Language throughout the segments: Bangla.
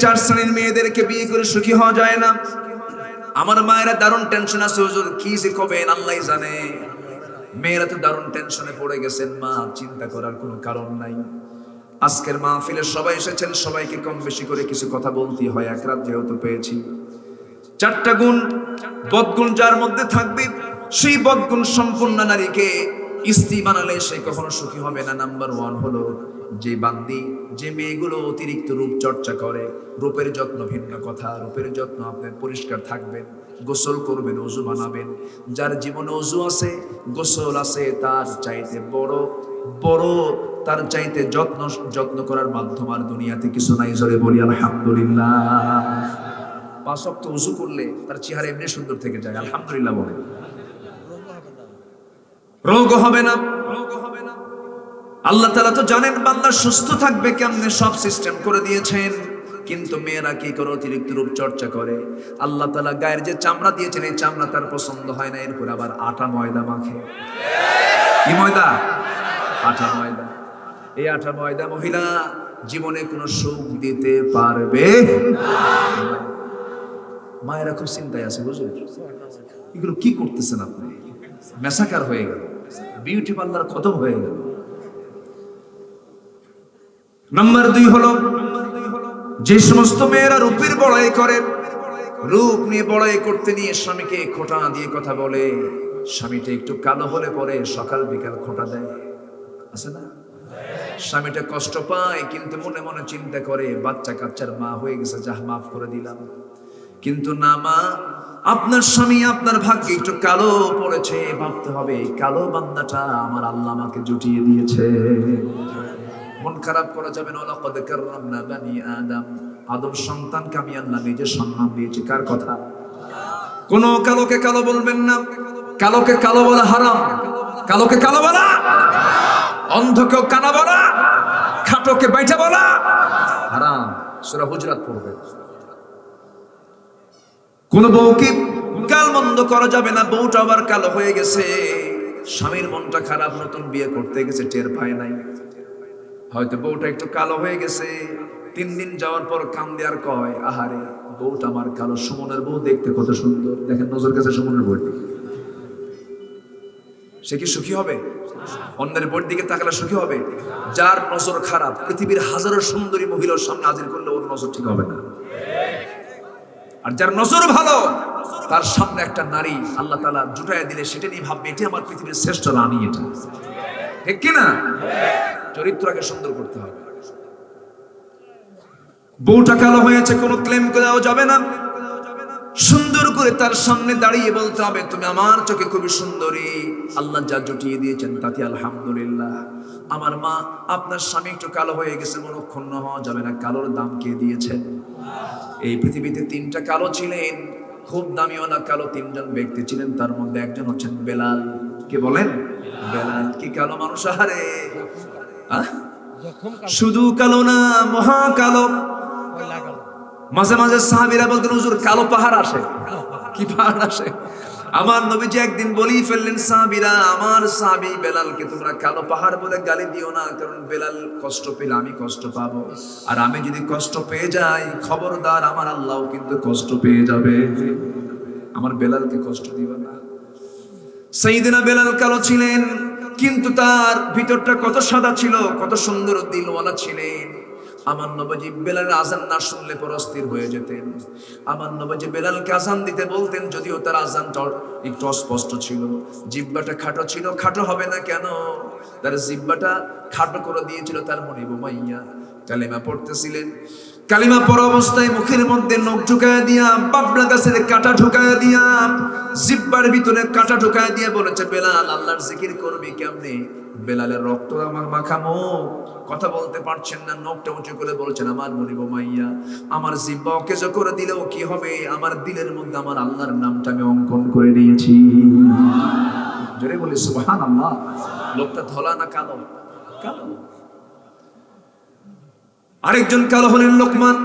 চার শ্রেণীর মেয়েদেরকে বিয়ে করে সুখী হওয়া যায় না। আমার মায়েরা দারুণ টেনশন আছে, হুজুর কি যে কবেন আল্লাহই জানে। মেয়েরা তো দারুণ টেনশনে পড়ে গেছেন, মা চিন্তা করার কোনো কারণ নাই। আজকের মাহফিলে সবাই এসেছেন, সবাইকে কম বেশি করে কিছু কথা বলতে হয়, এক রাত যেহেতু পেয়েছি। চারটা গুণ, বদগুণ যার মধ্যে থাকবে সেই বদগুণ সম্পূর্ণ নারীকে স্ত্রী বানালে সে কখনো সুখী হবে না। নাম্বার ওয়ান হলো যে বান্দি, যে মেয়েগুলো অতিরিক্ত রূপ চর্চা করে। রূপের যত্ন ভিন্ন কথা, রূপের যত্ন আপনার পরিষ্কার থাকবেন, গোসল করবেন, ওযু বানাবেন। যার জীবনে ওযু আছে, গোসল আছে, তার চাইতে বড় বড়, তার চাইতে যত্ন করার মাধ্যম আর দুনিয়াতে কিছু নাই। জোরে বলি আলহামদুলিল্লাহ। 5 ওয়াক্ত ওযু করলে তার চেহারা এমনি সুন্দর থেকে যায়, আলহামদুলিল্লাহ বলে। রোগ হবে না। আল্লাহ তাআলা তো জানেন বান্দা সুস্থ থাকবে কেমনে, সব সিস্টেম করে দিয়েছেন। কিন্তু মেয়েরা কি করে অতিরিক্ত রূপ চর্চা করে। আল্লাহ তাআলা গায়ের যে চামড়া দিয়েছেন, এই চামড়া তার পছন্দ হয় না, এরপর আবার আটা ময়দা মাখে। কি ময়দা? আটা ময়দা। এই আটা ময়দা মহিলা জীবনে কোনো সুখ দিতে পারবে না। মায়েরা খুব চিন্তায় আছে, বুঝলেন? এগুলো কি করতেছেন আপনি? মেসাকার হয়ে গেল, বিউটি পার্লার খতম হয়ে গেল। নাম্বার 2 হলো যে সমস্ত মেয়েরা রূপের বড়াই করে, রূপ নিয়ে বড়াই করতে নিয়ে স্বামীকে খোঁটা দিয়ে কথা বলে। স্বামীটা একটু কালো হলে পরে সকাল বিকাল খোঁটা দেয়, আছে না? স্বামীটা কষ্ট পায়, কিন্তু মনে মনে চিন্তা করে বাচ্চা কাচ্চার মা হয়ে গেছে, যা মাফ করে দিলাম। কিন্তু না মা, আপনার স্বামী আপনার ভাগ্যে একটু কালো পড়েছে, ভাবতে হবে এই কালো বান্দাটা আমার আল্লাহ আমাকে জুটিয়ে দিয়েছে। মন খারাপ করা যাবে না। লাকাদ কাররামনা বানি আদম, আদম সন্তানকে আমি আল্লাহ নিজে সম্মান দিয়েছি। কার কথা? কোন কালোকে কালো বলবেন না। কালোকে কালো বলা হারাম, কালোকে কালো বলা, অন্ধকেও কানা বলা, খাটোকে বাইটা বলা হারাম। সূরা হুজরাত পড়বে। কোন বউকে গালমন্দ করা যাবে না। বউটা আবার কালো হয়ে গেছে, স্বামীর মনটা খারাপ, নতুন বিয়ে করতে গেছে, টের পায় নাই। হয়তো বউটা একটু কালো হয়ে গেছে, 3 দিন যাওয়ার পর কান্দে আর কয়, আহারে বউটা আমার কালো, সুমনের বউ দেখতে কত সুন্দর। দেখেন নজর কাছে সুমনের বউ, সে কি সুখী হবে? অন্যের বউর দিকে তাকালে সুখী হবে? যার নজর খারাপ, পৃথিবীর হাজারো সুন্দরী মহিলার সামনে হাজির করলে ওর নজর ঠিক হবে না। আর যার নজর ভালো, তার সামনে একটা নারী আল্লাহ তাআলা জুটাইয়া দিলে সেটা নিয়ে ভাববে এটা আমার পৃথিবীর শ্রেষ্ঠ রানী। এটা ঠিক কিনা? চরিত্রকে সুন্দর করতে হবে। বউটা কালো হয়েছে, কোনো ক্লেম করাও যাবে না। সুন্দর করে তার সামনে দাঁড়িয়ে বলতে হবে, তুমি আমার চোখে খুবই সুন্দরী, আল্লাহ যা জুটিয়ে দিয়েছেন তাতে আলহামদুলিল্লাহ। আমার মা, আপনার স্বামী একটু কালো হয়ে গেছে, মনক্ষুণ্ণ হওয়া যাবে না। কালোর দাম কে দিয়েছেন? এই পৃথিবীতে 3টা কালো ছিলেন, খুব দামিওয়ালা কালো 3 জন ব্যক্তি ছিলেন, তার মধ্যে একজন হচ্ছেন বেলাল। কে বলেন? বেলাল। কি কালো মানুষ! আহারে, শুধু কালো না, মহা কালো। মাঝে মাঝে সাহাবীরা বলতেন, হুজুর কালো পাহাড় আসে। কি পাহাড় আসে? আমার নবীজি একদিন বলেই ফেললেন, সাহাবীরা, আমার সাহাবী বেলালকে তোমরা কালো পাহাড় বলে গালি দিও না, কারণ বেলাল কষ্ট পেলে আমি কষ্ট পাবো, আর আমি যদি কষ্ট পেয়ে যাই খবরদার আমার আল্লাহও কিন্তু কষ্ট পেয়ে যাবে। আমার বেলালকে কষ্ট দিও না। সাইয়েদনা বেলাল কালো ছিলেন, কিন্তু তার ভিতরটা কত সাদা ছিল, কত সুন্দর দিলওয়ালা ছিলেন। আমার নবীজি বেলালের আজান না শুনলে পর অস্থির হয়ে যেতেন। আমার নবীজি বেলালকে আজান দিতে বলতেন, যদিও তার আজানটা একটু অস্পষ্ট ছিল, জিহ্বাটা খাটো ছিল। খাটো হবে না কেন? তার জিহ্বাটা খাটো করে দিয়েছিল তার মনিব মাইয়া। কালিমা পড়তেছিলেন, কালিমা পড়া অবস্থায় মুখের মধ্যে নখ ঢুকায় দিয়া, বাবলা গাছের কাঁটা ঢুকায় দিয়া, জিহ্বার ভিতরে কাঁটা ঢুকায় দিয়ে বলেছে, বেলাল আল্লাহর জিকির করবি কেমনে? বেলালের রক্ত আমার মাখামো, কথা বলতে পারছেন না, নখটা উঁচু করে বলছেন, আমার মনিব মাইয়া, আমার জিহ্বা অকেজ করে দিলেও কি হবে? আমার দিলের মধ্যে আমার আল্লাহর নামটা আমি অঙ্কন করে নিয়েছি। জোরে বলি সুবহানাল্লাহ। লোকটা ধলা না কালো? কালো। আরেকজন কালো হলেন লোকমান।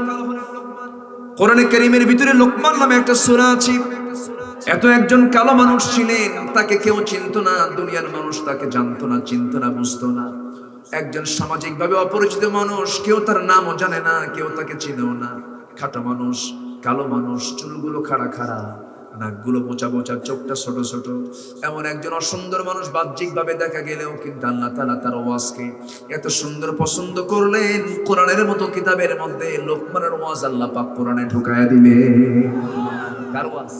কোরআনে কারীমের ভিতরে লোকমান নামে একটা সূরা আছে। এত একজন কালো মানুষ ছিলেন, তাকে কেউ চিনতো না, দুনিয়ার মানুষ তাকে জানতো না, চিনতো না, বুঝতো না। একজন সামাজিকভাবে অপরিচিত মানুষ, কেউ তার নামও জানে না, কেউ তাকে চিনেও না। খাটো মানুষ, কালো মানুষ, চুলগুলো খাড়া খাড়া, নাকগুলো মোচা মোচা, চোখটা ছোট ছোট, এমন একজন অসুন্দর মানুষ বাহ্যিক ভাবে দেখা গেলেও কিন্তু আল্লাহ তাআলা তার ওয়াজকে এত সুন্দর পছন্দ করলেন। কোরআনের মতো কিতাবের মধ্যে লোকমানের ওয়াজ আল্লাহ পাক কোরআনে ঢুকায়া দিবে। কার ওয়াজ?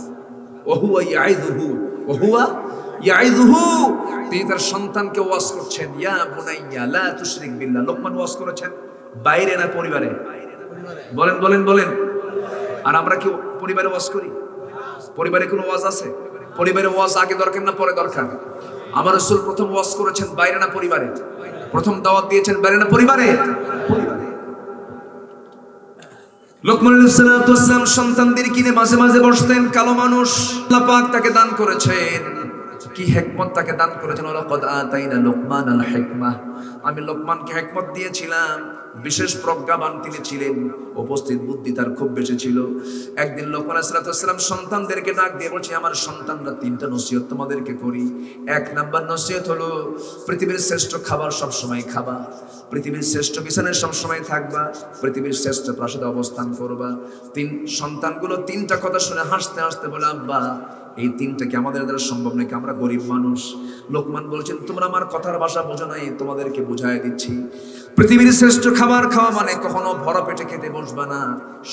ওহুয়া ইয়াইযুহু, ওহুয়া ইয়াইযুহু, তিনি তার সন্তানকে ওয়াজ করছেন। ইয়া বুনাইয়া লা তুশরিক বিল্লাহ। লোকমান ওয়াজ করেছেন বাইরে না পরিবারে? বলেন বলেন বলেন। আর আমরা কি পরিবারে ওয়াজ করি? পরিবারে কোনো ওয়াজ আছে? পরিবারে ওয়াজ আগে দরকার না পরে দরকার? আমার রাসূল প্রথম ওয়াজ করেছেন বাইরে না পরিবারে? প্রথম দাওয়াত দিয়েছেন বাইরে না পরিবারে? লোকমান আলাইহিস সালাতু ওয়াস সালাম সন্তানদের কিনে মাঝে মাঝে বসতেন। কালো মানুষ, আল্লাহ পাক তাকে দান করেছেন, কি হিকমত তাকে দান করেছেন। ওয়ালাকাদ আতাইনা লোকমানাল হিকমাহ, আমি লোকমানকে হিকমত দিয়েছিলাম। বিশেষ প্রজ্ঞাবান তিনি ছিলেন, উপস্থিত বুদ্ধি তার খুব বেশি ছিল। একদিন লোকমান আলাইহিস সালাতু ওয়াস সালাম সন্তানদেরকে ডাক দিয়ে বলছে, আমার সন্তানরা তিনটা নসিহত তোমাদেরকে করি। এক নাম্বার নসিহত হলো পৃথিবীর শ্রেষ্ঠ খাবার সব সময় খাবা, পৃথিবীর শ্রেষ্ঠ বিছানায় সব সময় থাকবা, পৃথিবীর শ্রেষ্ঠ প্রাসাদে অবস্থান করবা। সন্তানগুলো তিনটা কথা শুনে হাসতে হাসতে বলে, আব্বা এই তিনটা কি আমাদের দ্বারা সম্ভব নাকি? আমরা গরিব মানুষ। লোকমান বলছেন, তোমরা আমার কথার ভাষা বোঝো নাই, তোমাদেরকে বুঝাই দিচ্ছি। পৃথিবীর শ্রেষ্ঠ খাবার খাওয়া মানে কখনো ভরা পেটে খেতে বসবা না,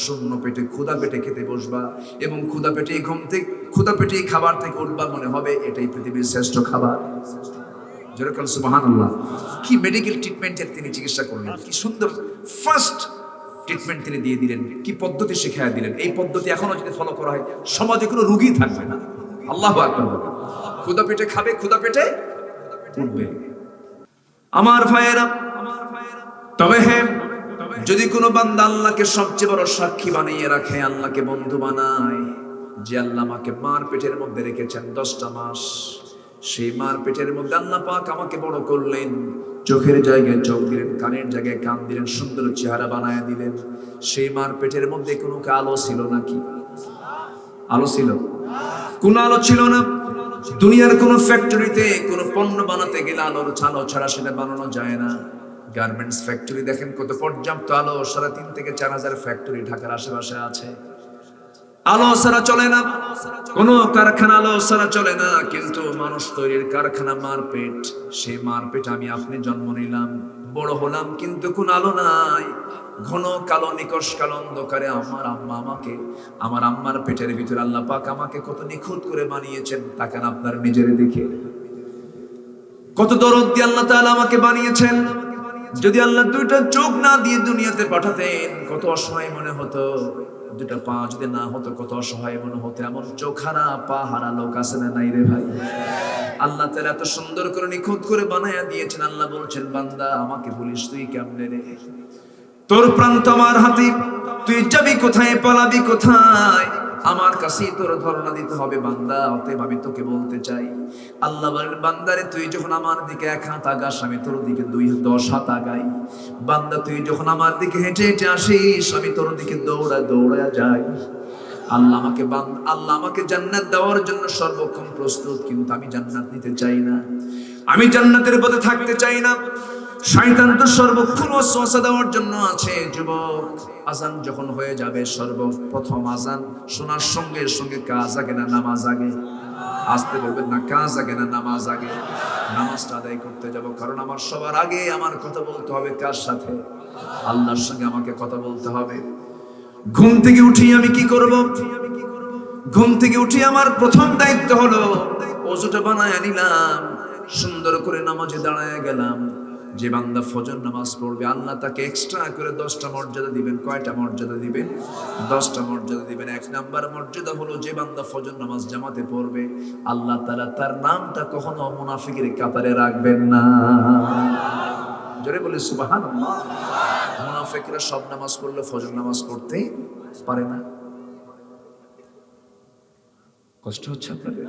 শূন্য পেটে ক্ষুধা পেটে খেতে বসবা, এবং ক্ষুধা পেটে ঘুম থেকে ক্ষুধা পেটে খাবার থেকে উঠবা, মনে হবে এটাই পৃথিবীর শ্রেষ্ঠ খাবার। যেরকম সুবহানাল্লাহ, কি মেডিকেল ট্রিটমেন্টের তিনি চিকিৎসা করলেন, কি সুন্দর ফার্স্ট ট্রিটমেন্ট তিনি দিয়ে দিলেন, কি পদ্ধতি শিখিয়ে দিলেন। এই পদ্ধতি এখনো যদি ফলো করা হয় সমাজে কোনো রোগী থাকবে না। আল্লাহু আকবার। ক্ষুধা পেটে খাবে, ক্ষুধা পেটে উঠবে। আমার ভাইয়েরা, তবে হ্যাঁ, যদি কোনো বান্দা আল্লাহকে সবচেয়ে বড় সাক্ষী বানিয়ে রাখে, আল্লাহকে বন্ধু বানায়, যে আল্লাহ আমাকে মার পেটের মধ্যে রেখেছেন 10টা মাস, সেই মার পেটের মধ্যে আল্লাহ পাক আমাকে বড় করলেন, চোখের জায়গায় চোখ দিলেন, কানের জায়গায় কান দিলেন, সুন্দর চেহারা বানায় দিলেন। সেই মার পেটের মধ্যে কোনো আলো ছিল নাকি? আলো ছিল? কোন আলো ছিল না। দুনিয়ার কোন ফ্যাক্টরিতে কোন পণ্য বানাতে গেলে আলোর আলো ছাড়া সেটা বানানো যায় না। গার্মেন্টস ফ্যাক্টরি দেখেন কত পর্যাপ্ত আলো, 3,500 থেকে 4,000 ফ্যাক্টরি ঢাকার আশেপাশে আছে। আলো ছাড়া চলে না, কোন কারখানা আলো ছাড়া চলে না। কিন্তু মানুষ তৈরির কারখানা মারপেট, সেই মারপেট আমি আপনি জন্ম নিলাম, বড় হলাম, কিন্তু কোন আলো নাই। ঘন কালো নিকষ কালো অন্ধকারে আমার আম্মা আমাকে, আমার আম্মার পেটের ভিতরে আল্লাহ পাক আমাকে কত নিখুঁত করে বানিয়েছেন। তাকান আপনার নিজের দিকে, কত দরদ দিয়ে আল্লাহ তাআলা আমাকে বানিয়েছেন। যদি আল্লাহ 2টা চোখ না দিয়ে দুনিয়াতে পাঠাতেন কত অসহায় মনে হতো। 2টা পা যদি না হতো কত অসহায় মনে হতো। এমন চোখ হারা পা হারা লোক আছে না নাই রে ভাই? আল্লাহ তাআলা এত সুন্দর করে নিখুঁত করে বানায়া দিয়েছেন। আল্লাহ বলছেন, বান্দা আমাকে বলিস তুই কেমনে রে? তোর প্রাণ তো আমার হাতে, তুই যাবি কোথায়, পালাবি কোথায়? আমার কাছেই তোর ধারণা দিতে হবে বান্দা। অতএব আমি তোকে বলতে চাই, আল্লাহ বলেন, বান্দারে তুই যখন আমার দিকে 1 হাত আগাস, আমি তোর দিকে 10 হাত আগাই। বান্দা তুই যখন আমার দিকে হেঁটে হেঁটে আসিস, আমি তোর দিকে দৌড়ায় দৌড়ায় যাই। আল্লাহ আমাকে জান্নাত দেওয়ার জন্য সর্বক্ষণ প্রস্তুত, কিন্তু আমি জান্নাত নিতে চাই না, আমি জান্নাতের পথে থাকতে চাই না। শয়তান তো সর্বক্ষণ ওয়াসওয়াসা দেওয়ার জন্য আছে। যুবক, আজান যখন হয়ে যাবে, সর্বপ্রথম আজান শোনার সঙ্গে সঙ্গে কাজ আগে না নামাজ আগে? আসতে বলবেন না, কাজ আগে না নামাজ আগে? নামাজটা আদায় করতে যাব, কারণ আমার সবার আগে আমার কথা বলতে হবে কার সাথে? আল্লাহর সঙ্গে আমাকে কথা বলতে হবে। ঘুম থেকে উঠি আমি কি করব? ঘুম থেকে উঠি আমার প্রথম দায়িত্ব হলো ওযুটা বানায় নিলাম, সুন্দর করে নামাজে দাঁড়ায় গেলাম। যে বান্দা ফজর নামাজ পড়বে, আল্লাহ তাকে এক্সট্রা করে 10টা মর্যাদা দিবেন। কয়টা মর্যাদা দিবেন? 10টা মর্যাদা দিবেন। 1 নাম্বার মর্যাদা হলো, যে বান্দা ফজর নামাজ জামাতে পড়বে, আল্লাহ তাআলা তার নামটা কখনো মুনাফিকের কাতারে রাখবেন না। জোরে বলে সুবহানাল্লাহ। মুনাফিকরা সব নামাজ পড়লে ফজর নামাজ পড়তে পারে না। কষ্ট হচ্ছে আপনাদের?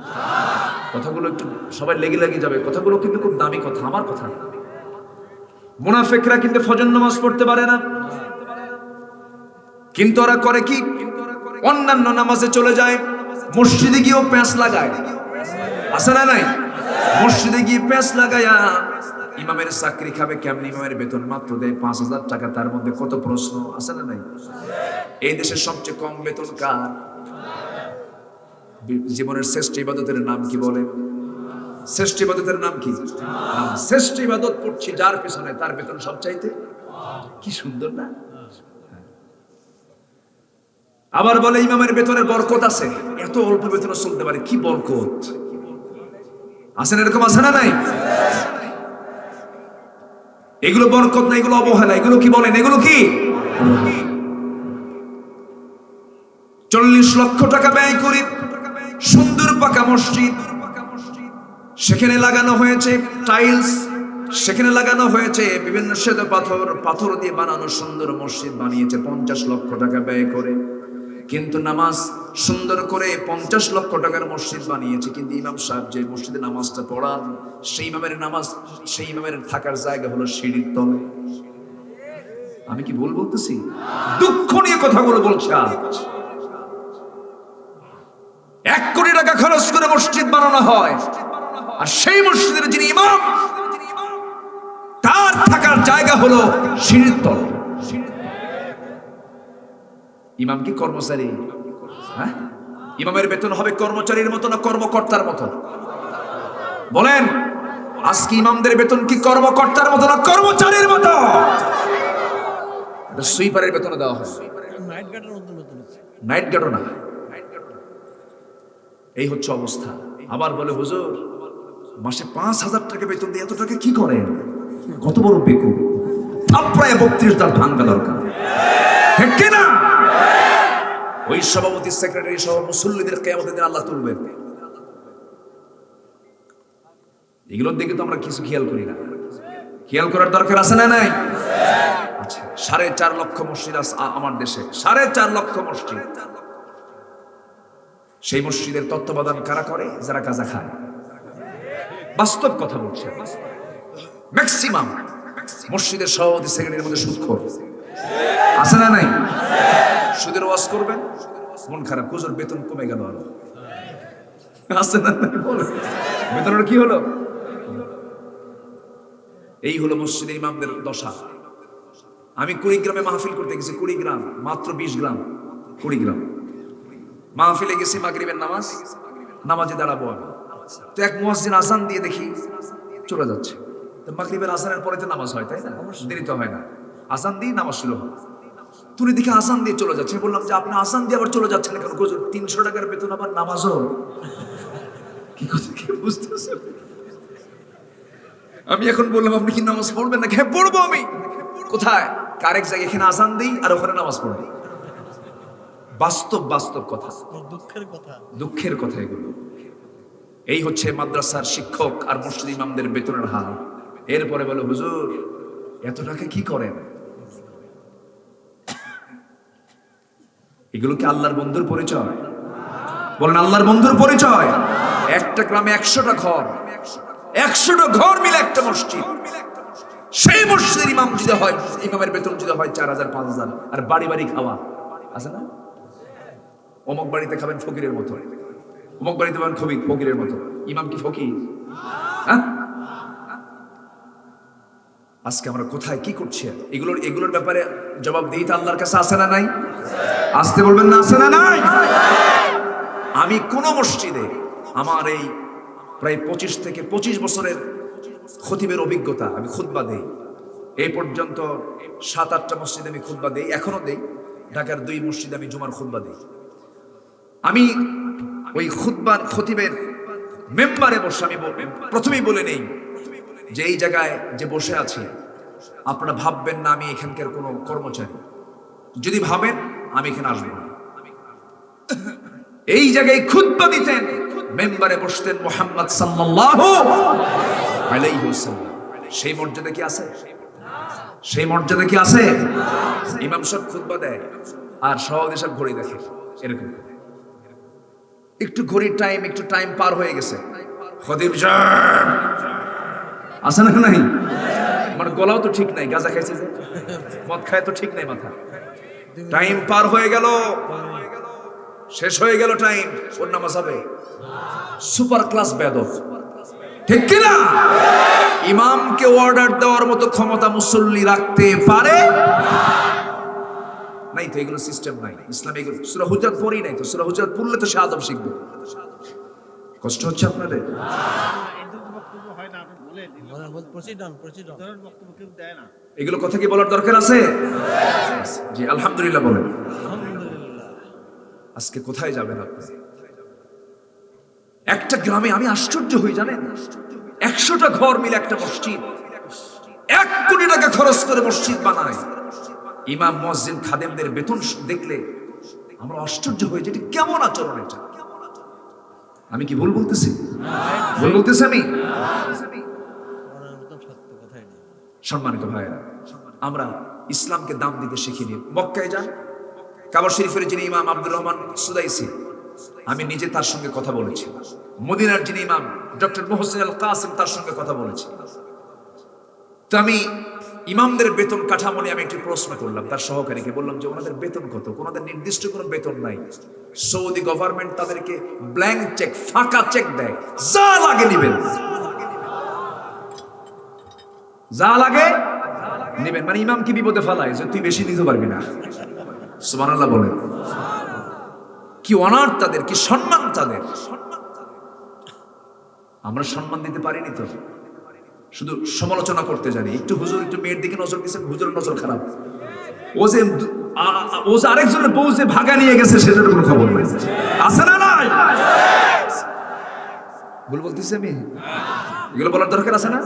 কথাগুলো একটু সবাই লেগে লেগে যাবে, কথাগুলো কিন্তু খুব দামি কথা, আমার কথা। মুনাফিকরা কিন্তু ফজর নামাজ পড়তে পারে না, কিন্তু ওরা করে কি? অন্যান্য নামাজে চলে যায়, মসজিদে গিয়েও প্যাঁচ লাগায়। আছে না নাই? মসজিদে গিয়ে প্যাঁচ লাগায়া ইমামের চাকরি খাবে কেমন? ইমামের বেতন মাত্র দেয় 5,000 টাকা, তার মধ্যে কত প্রশ্ন আছে না নাই? এই দেশের সবচেয়ে কম বেতন কার? জীবনের শ্রেষ্ঠ ইবাদতের নাম কি বলে? শ্রেষ্ঠ ইবাদতের নাম কি? শ্রেষ্ঠ ইবাদত করছি যার পিছনে, তার বেতন সবচাইতে কি সুন্দর না? আবার বলে ইমামের বেতনের বরকত আছে, এত অল্প বেতনে চলতে পারে, কি বরকত আছে না? এরকম আছে না নাই? এগুলো বরকত না, এগুলো অবহেলা। এগুলো কি বলেন? এগুলো কি? 40 লক্ষ টাকা ব্যয় করি সুন্দর পাকা মসজিদ, সেখানে লাগানো হয়েছে টাইলস, সেখানে লাগানো হয়েছে বিভিন্ন শ্বেত পাথর দিয়ে বানানো সুন্দর মসজিদ বানিয়েছে 50 লক্ষ টাকা ব্যয় করে। কিন্তু নামাজ সুন্দর করে 50 লক্ষ টাকার মসজিদ বানিয়েছে, কিন্তু ইমাম সাহেব যে মসজিদে নামাজটা পড়ান, সেই ইমামের থাকার জায়গা হলো সিঁড়ির তলে। আমি কি ভুল বলতেছি? দুঃখ নিয়ে কথাগুলো বলছি। 1 কোটি টাকা খরচ করে মসজিদ বানানো হয়, আর সেই মসজিদের যিনি ইমাম, তার থাকার জায়গা হলো সিঁড়ির তলে। ইমাম কি কর্মচারী? হ্যাঁ, ইমামের বেতন হবে কর্মচারীর মতো না কর্মকর্তার মতো? বলেন, আজকে ইমামদের বেতন কি কর্মকর্তার মতো না কর্মচারীর মতো? সুইপারের বেতন দেওয়া হয়, নাইট গার্ডও না। এই হচ্ছে অবস্থা। আবার বলে হুজুর মাসে 5,000 টাকা বেতন দিয়ে এত টাকা কি করেন? কত বড় বেকুব! থাপড়ায় 32 দাঁত ভাঙা দরকার, ঠিক না? ওই সভাপতি সেক্রেটারি সহ মুসল্লিদের কিয়ামতের দিন আল্লাহ তুলবেন। এগুলোর দিকে তো আমরা কিছু খেয়াল করি না। খেয়াল করার দরকার আছে না নাই? আচ্ছা, 4.5 লক্ষ মসজিদ আছে আমার দেশে, 4.5 লক্ষ মসজিদ। সেই মসজিদের তত্ত্বাবধান কারা করে? যারা গাঁজা খায়। বাস্তব কথা বলছে। ম্যাক্সিমাম মসজিদের সভাপতি সেক্রেটারির মধ্যে সুদখোর আছে না নাই? সুদের ওয়াজ করবেন, মন খারাপ, হুজুর বেতন কমে গেল, আরো আছে না নাই? বেতনের কি হলো? এই হলো মসজিদের ইমামদের দশা। আমি কুড়িগ্রামে মাহফিল করতে গেছি, কুড়িগ্রাম, মাত্র 20 গ্রাম, কুড়িগ্রাম মাহফিলে গেছি। মাগরিবের নামাজে দাঁড়াবো আমি, তো এক মুয়াজ্জিন আযান দিয়ে দেখি চলে যাচ্ছে। তো মাগরিবের আযানের পরে তো নামাজ হয়, তাই না? দেরি তো হয় না, আযান দিয়ে নামাজ শুরু হয়। তুমি দেখি আযান দিয়ে চলে যাচ্ছে। বললাম যে আপনি আযান দিয়ে আবার চলে যাচ্ছেন কেন? 300 টাকার বেতন আবার নামাজও, কি কথা কি বুঝতেছেন? আমি এখন বললাম আপনি কি নামাজ পড়বেন না? হ্যাঁ পড়বো। আমি কোথায়? আরেক জায়গায়, এখানে আযান দেই আর ওখানে নামাজ পড়বো। বাস্তব কথা, দুঃখের কথা এগুলো। এই হচ্ছে মাদ্রাসার শিক্ষক আর মসজিদ ইমামদের বেতনের হাল। এরপরে বলে হুজুর এত টাকা কি করেন? এগুলো কি আল্লাহর বন্ধুর পরিচয়? বলেন, আল্লাহর বন্ধুর পরিচয়। একটা গ্রামে 100টা ঘর, 100টা ঘর মিলে একটা মসজিদ। সেই মসজিদের ইমাম যদি হয়, ইমামের বেতন যদি হয় 4,000 5,000, আর বাড়ি বাড়ি খাওয়া আছে না? অমুক বাড়িতে খাবেন ফকিরের মতো, অমুক বাড়িতে খাবেন ফকিরের মতো। ইমাম কি ফকির? হ্যাঁ? আজকে আমরা কোথায় কি করছি? এগুলোর ব্যাপারে জবাবদিহিতা আল্লাহর কাছে আছে না নাই? আসতে বলবেন না, আছে না নাই? আমি কোন মসজিদে, আমার এই প্রায় 25 থেকে 25 বছরের খতিবের অভিজ্ঞতা, আমি খুতবা দেই। এই পর্যন্ত 7-8টা মসজিদে আমি খুতবা দেই, এখনো দেই। ঢাকার 2 মসজিদে আমি জুমার খুতবা দিই। আমি ওই খতিবের মেম্বারে বসে আমি প্রথমেই বলে নেই যে এই জায়গায় যে বসে আছি, আপনারা ভাববেন না আমি এখানকার কোনো কর্মচারী। যদি ভাবেন আমি এখানে আসবো না। এই জায়গায় খুতবা দিতেন, মেম্বারে বসতেন মুহাম্মদ সাল্লাল্লাহু আলাইহি ওয়াসাল্লাম। সেই মর্যাদা কি আছে? সেই মর্যাদা কি আছে? ইমাম সাহেব খুতবা দেয় আর সভাপতি সাহেব ঘড়ি দেখে, এরকম একটু ঘড়ির একটু টাইম পার হয়ে গেছে, খতিব সাহেব আছে না নাই? মানে গলাও তো ঠিক নাই, গাঁজা খাইছে যে, মদ খায় তো ঠিক নাই মাথা। টাইম পার হয়ে গেল, শেষ হয়ে গেল টাইম, ওর নামাজ হবে। সুপার ক্লাস বেয়াদব, ঠিক কিনা? ইমামকে অর্ডার দেওয়ার মতো ক্ষমতা মুসল্লি রাখতে পারে নাই? তো এগুলো সিস্টেম নাই ইসলামে। এগুলো সূরা হুজুরাত পড়ি নাই তো, সূরা হুজুরাত পড়লে তো সে আদব শিখবে। কষ্ট হচ্ছে আপনাদের? এগুলো কথা কি বলার দরকার আছে? জি আলহামদুলিল্লাহ বলেন। আজকে কোথায় যাবেন আপনি? একটা গ্রামে আমি আশ্চর্য হই জানেন, 100টা ঘর মিলে একটা মসজিদ, 1 কোটি টাকা খরচ করে মসজিদ বানায়। ইমাম, মুয়াজ্জিন, খাদেমদের বেতন দেখলে আমরা আশ্চর্য হই যে এটা কেমন আচরণ এটা। আমি কি ভুল বলতেছি? ভুল বলতেছি আমি? সম্মানিত ভাইরা, আমরা ইসলামকে দাম দিতে শিখিনি। মক্কায় যান, কাবা শরীফের যিনি ইমাম আব্দুর রহমান সুদাইসি, আমি নিজে তার সঙ্গে কথা বলেছি। মদিনার যিনি ইমাম ডক্টর মুহসিন আল কাসিম, তার সঙ্গে কথা বলেছি। তো আমি ইমামদের বেতন কাঠামো নিয়ে আমি একটি প্রশ্ন করলাম তার সহকারীকে, বললাম যে ওনাদের বেতন কত? ওনাদের নির্দিষ্ট কোনো বেতন নাই। সৌদি গভর্নমেন্ট তাদেরকে ব্ল্যাঙ্ক চেক, ফাঁকা চেক দেয়, যা লাগে নিবেন, যা লাগে নিবেন। মানে ইমাম কি বিপদে ফেলায় যে তুই বেশি দিতে পারবি না। সুবহানাল্লাহ বলেন। কি অনার তাদের, কি সম্মান তাদের। আমরা সম্মান দিতে পারিনি তো, শুধু সমালোচনা করতে জানি। একটু হুজুর একটু মেয়ের দিকে নজর দিচ্ছে, হুজুরের নজর খারাপ। ও যে আরেকজনের বউ যে ভাগা নিয়ে গেছে সেটার কোনো খবর নাই, আছে না নাই? ভুল বলতেছি আমি? এগুলো বলার দরকার আছে না?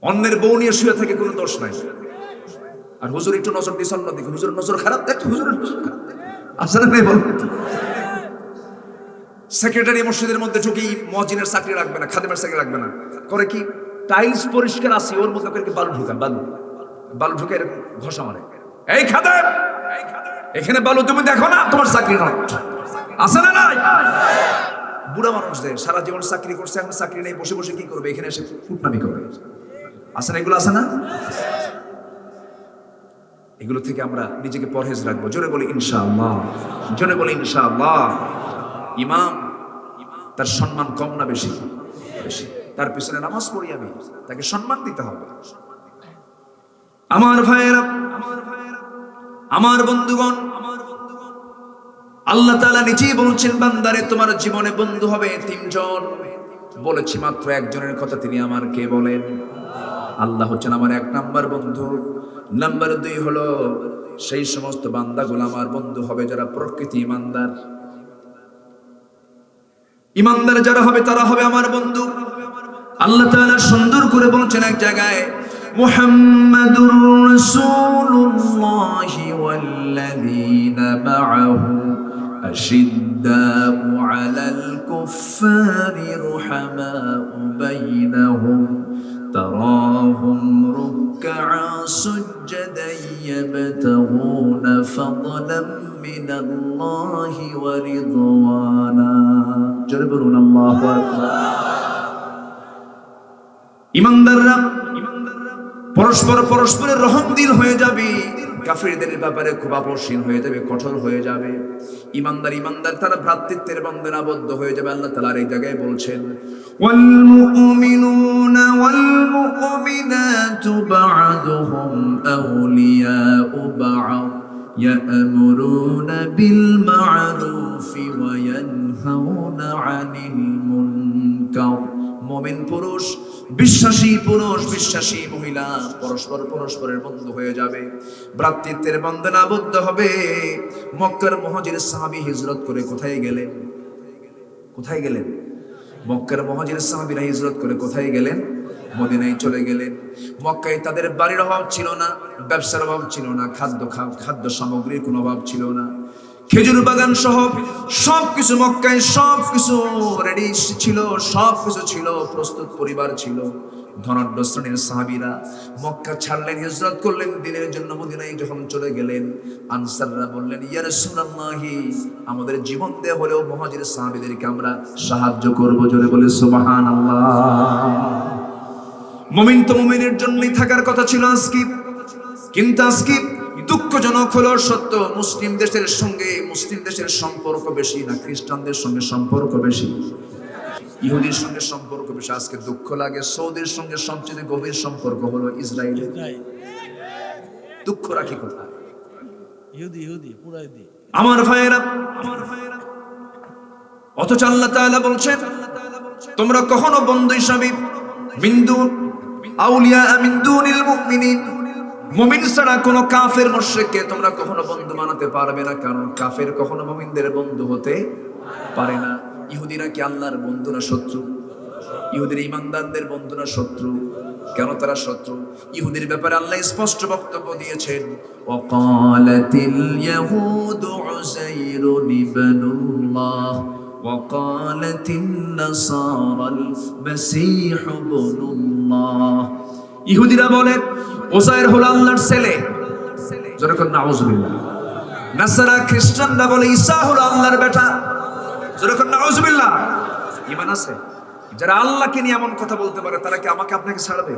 অন্যের বউ নিয়ে শুয়ে থাকে কোনো দোষ নাই, আর হুজুর একটু নজর দিচ্ছে অন্যদিকে, হুজুরের নজর খারাপ, দেখ হুজুরের আছে না নাই? বল। সেক্রেটারি মসজিদের মধ্যে ঢুকেই মুয়াজ্জিনের চাকরি রাখবে না, খাদেমের চাকরি রাখবে না, করে কি টাইলস পরিষ্কার আছে ওর মধ্যে করে বালু ঢুকান, বালু ঢুকে এরকম ঘষা মারে, এই খাদেম এখানে বালু তুমি দেখো না, তোমার চাকরি নয়। আছে না নাই? বুড়া মানুষদের সারা জীবন চাকরি করছে, এখন চাকরি নেই, বসে বসে কি করবে? এখানে এসে কুটনামি করবে। আছে না? এগুলো আছে না? এগুলো থেকে আমরা নিজেকে পরহেজ রাখবো। জোরে বলি ইনশাআল্লাহ, জোরে বলি ইনশাআল্লাহ। ইমাম তার সম্মান কম না বেশি? বেশি। তার পিছনে নামাজ পড়ি আমি, তাকে সম্মান দিতে হবে। আমার ভাইয়েরা, আমার বন্ধুগণ, আল্লাহ তাআলা নিজেই বলছেন, বান্দারে তোমার জীবনে বন্ধু হবে 3 জন। বলেছি মাত্র একজনের কথা, তিনি আমার কে বলেন? আল্লাহ হচ্ছেন আমার 1 নাম্বার বন্ধু। নাম্বার 2 হলো সেই সমস্ত বান্দাগুলো আমার বন্ধু হবে যারা প্রকৃতি ইমানদার। ইমানদার যারা হবে তারা হবে আমার বন্ধু। আল্লাহ তাআলা সুন্দর করে বলছেন এক জায়গায়, মুহাম্মাদুর রাসূলুল্লাহি ওয়াল্লাযীনা মা'আহু আশিদ্দাউ আলাল কুফফারি রুহামাউ বাইনাহুম তারাহুম রুকআ সুজদান ইয়াবতাগুনা ফাদলাম মিনাল্লাহি ওয়া রিদওয়ানা। জোরে বলুন আল্লাহু আকবার। ইমানদাররা পরস্পরের রহমদিল হয়ে যাবে, কাফিরদের ব্যাপারে খুব আপোষহীন হয়ে যাবে, কঠোর হয়ে যাবে। ইমানদার তারা ভ্রাতৃত্বের বন্ধনে আবদ্ধ হয়ে যাবে। আল্লাহ তাআলা এই জায়গায় বলছেন, ওয়াল মুমিনুনা ওয়াল মুমিনাতু বা'দুহুম আউলিয়াউ বা'দ ইয়া'মুরুনা বিল মা'রুফি ওয়া ইয়ানহাউনা আনিল মুনকার। মুমিন পুরুষ, বিশ্বাসী পুরুষ, বিশ্বাসী মহিলা পরস্পরের বন্ধু হয়ে যাবে, ভ্রাতৃত্বের বন্ধনে আবদ্ধ হবে। মক্কার মুহাজির সাহাবী হিজরত করে কোথায় গেলেন? কোথায় গেলেন? মক্কার মুহাজির সাহাবীরা হিজরত করে কোথায় গেলেন? মদিনায় চলে গেলেন। মক্কায় তাদের বাড়ির অভাব ছিল না, ব্যবসার অভাব ছিল না, খাদ্য সামগ্রীর কোনো অভাব ছিল না। খেজুর বাগান সহ সবকিছু মক্কায় সবকিছু রেডি ছিল, সবকিছু ছিল, প্রস্তুত পরিবার ছিল। ধনাঢ্য শ্রেণীর সাহাবীরা মক্কা ছাড়লেন, হিজরত করলেন দিনের জন্য। মদিনায় যখন চলে গেলেন, আনসাররা বললেন, ইয়া রাসূলুল্লাহি, আমাদের জীবন দিয়ে হলেও মুহাজির সাহাবীদেরকে আমরা সাহায্য করব। জোরে বলে সুবহানাল্লাহ। মুমিন তো মুমিনের জন্যই থাকার কথা ছিল আজকে, কিন্তু আজকে দুঃখজনক হলো সত্য, মুসলিম দেশের সম্পর্ক বেশি না খ্রিস্টানদের সঙ্গে সম্পর্ক বেশি? ইহুদির সঙ্গে সম্পর্ক বেশি। আজকে দুঃখ লাগে সৌদির সঙ্গে সবচেয়ে গভীর সম্পর্ক হলো ইসরায়েলের। দুঃখ রাখি কোথায়? আমার ভাইয়েরা, অথচ আল্লাহ তাআলা বলছেন তোমরা কখনো বন্ধু হিসাবে আউলিয়া মিন দুনিল মুমিনিন, মুমিন ছাড়া কোনো কাফের মুশরিককে তোমরা কখনো বন্ধু বানাতে পারবে না, কারণ কাফের কখনো মুমিনদের বন্ধু হতে পারে না। ইহুদিরা কি আল্লাহর বন্ধু না শত্রু? ইহুদির ঈমানদারদের বন্ধু না শত্রু? কেন তারা শত্রু? ইহুদির ব্যাপারে আল্লাহ স্পষ্ট বক্তব্য দিয়েছেন, ওয়াকালাতিল ইয়াহুদু উযাইরুন ইবনুল্লাহ ওয়াকালাতিন নাসারাল মাসীহ ইবনুল্লাহ। ইহুদিরা বলে উযাইর হলো আল্লাহর ছেলে, যেরকম নাউজুবিল্লাহ। নাসারা খ্রিস্টানরা বলে ঈসা হলো আল্লাহর বেটা, যেরকম নাউজুবিল্লাহ। ঈমান আছে? যারা আল্লাহকে নিয়ে এমন কথা বলতে পারে তারা কি আমাকে আপনাকে ছাড়বে?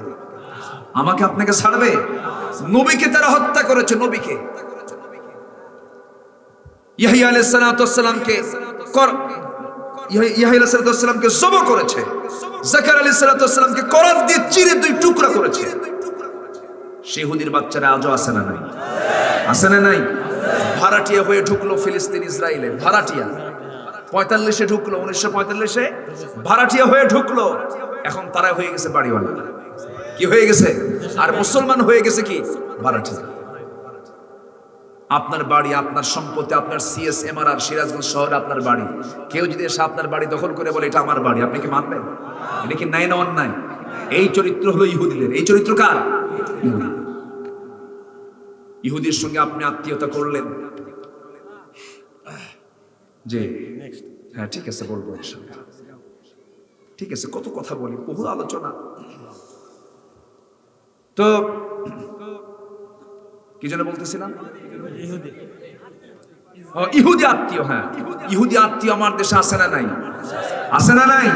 আমাকে আপনাকে ছাড়বে? নবীকে তারা হত্যা করেছে, নবীকে। ইয়াহইয়া আলাইহিস সালাতু ওয়াস সালামকে জবাহ করেছে, যাকারিয়া আলাইহিস সালাতু ওয়াস সালামকে করাত দিয়ে চিরে দুই টুকরা করেছে। সেই ইহুদির বাচ্চারা আজও আছে না নাই? আছে না নাই? ভাড়াটিয়া হয়ে ঢুকলো ফিলিস্তিন ইসরায়েলে, ভাড়াটিয়া 45-এ ঢুকলো, 1945-এ ভাড়াটিয়া হয়ে ঢুকলো। এখন তারা হয়ে গেছে বাড়িওয়ালা। কি হয়ে গেছে? আর মুসলমান হয়ে গেছে কি? ভাড়াটিয়া। আপনার বাড়ি, আপনার সম্পত্তি, আপনার সিএসএমআর সিরাজগঞ্জ শহর আপনার বাড়ি। কেউ যদি এসে আপনার বাড়ি দখল করে বলে এটা আমার বাড়ি, আপনি কি মানবেন? এটা কি ন্যায় না অন্যায়? এই চরিত্র হলো ইহুদিদের। এই চরিত্র কার? ইহুদির সঙ্গে আপনি আত্মীয়তা করলেন, যে হ্যাঁ ঠিক আছে বলবো ইনশাআল্লাহ, ঠিক আছে, কত কথা বলি, বহু আলোচনা। তো কি যেন বলতেছিলাম? ইহুদি আত্মীয়। হ্যাঁ, ইহুদি আত্মীয় আমার দেশে আছে না নাই? আছে না নাই?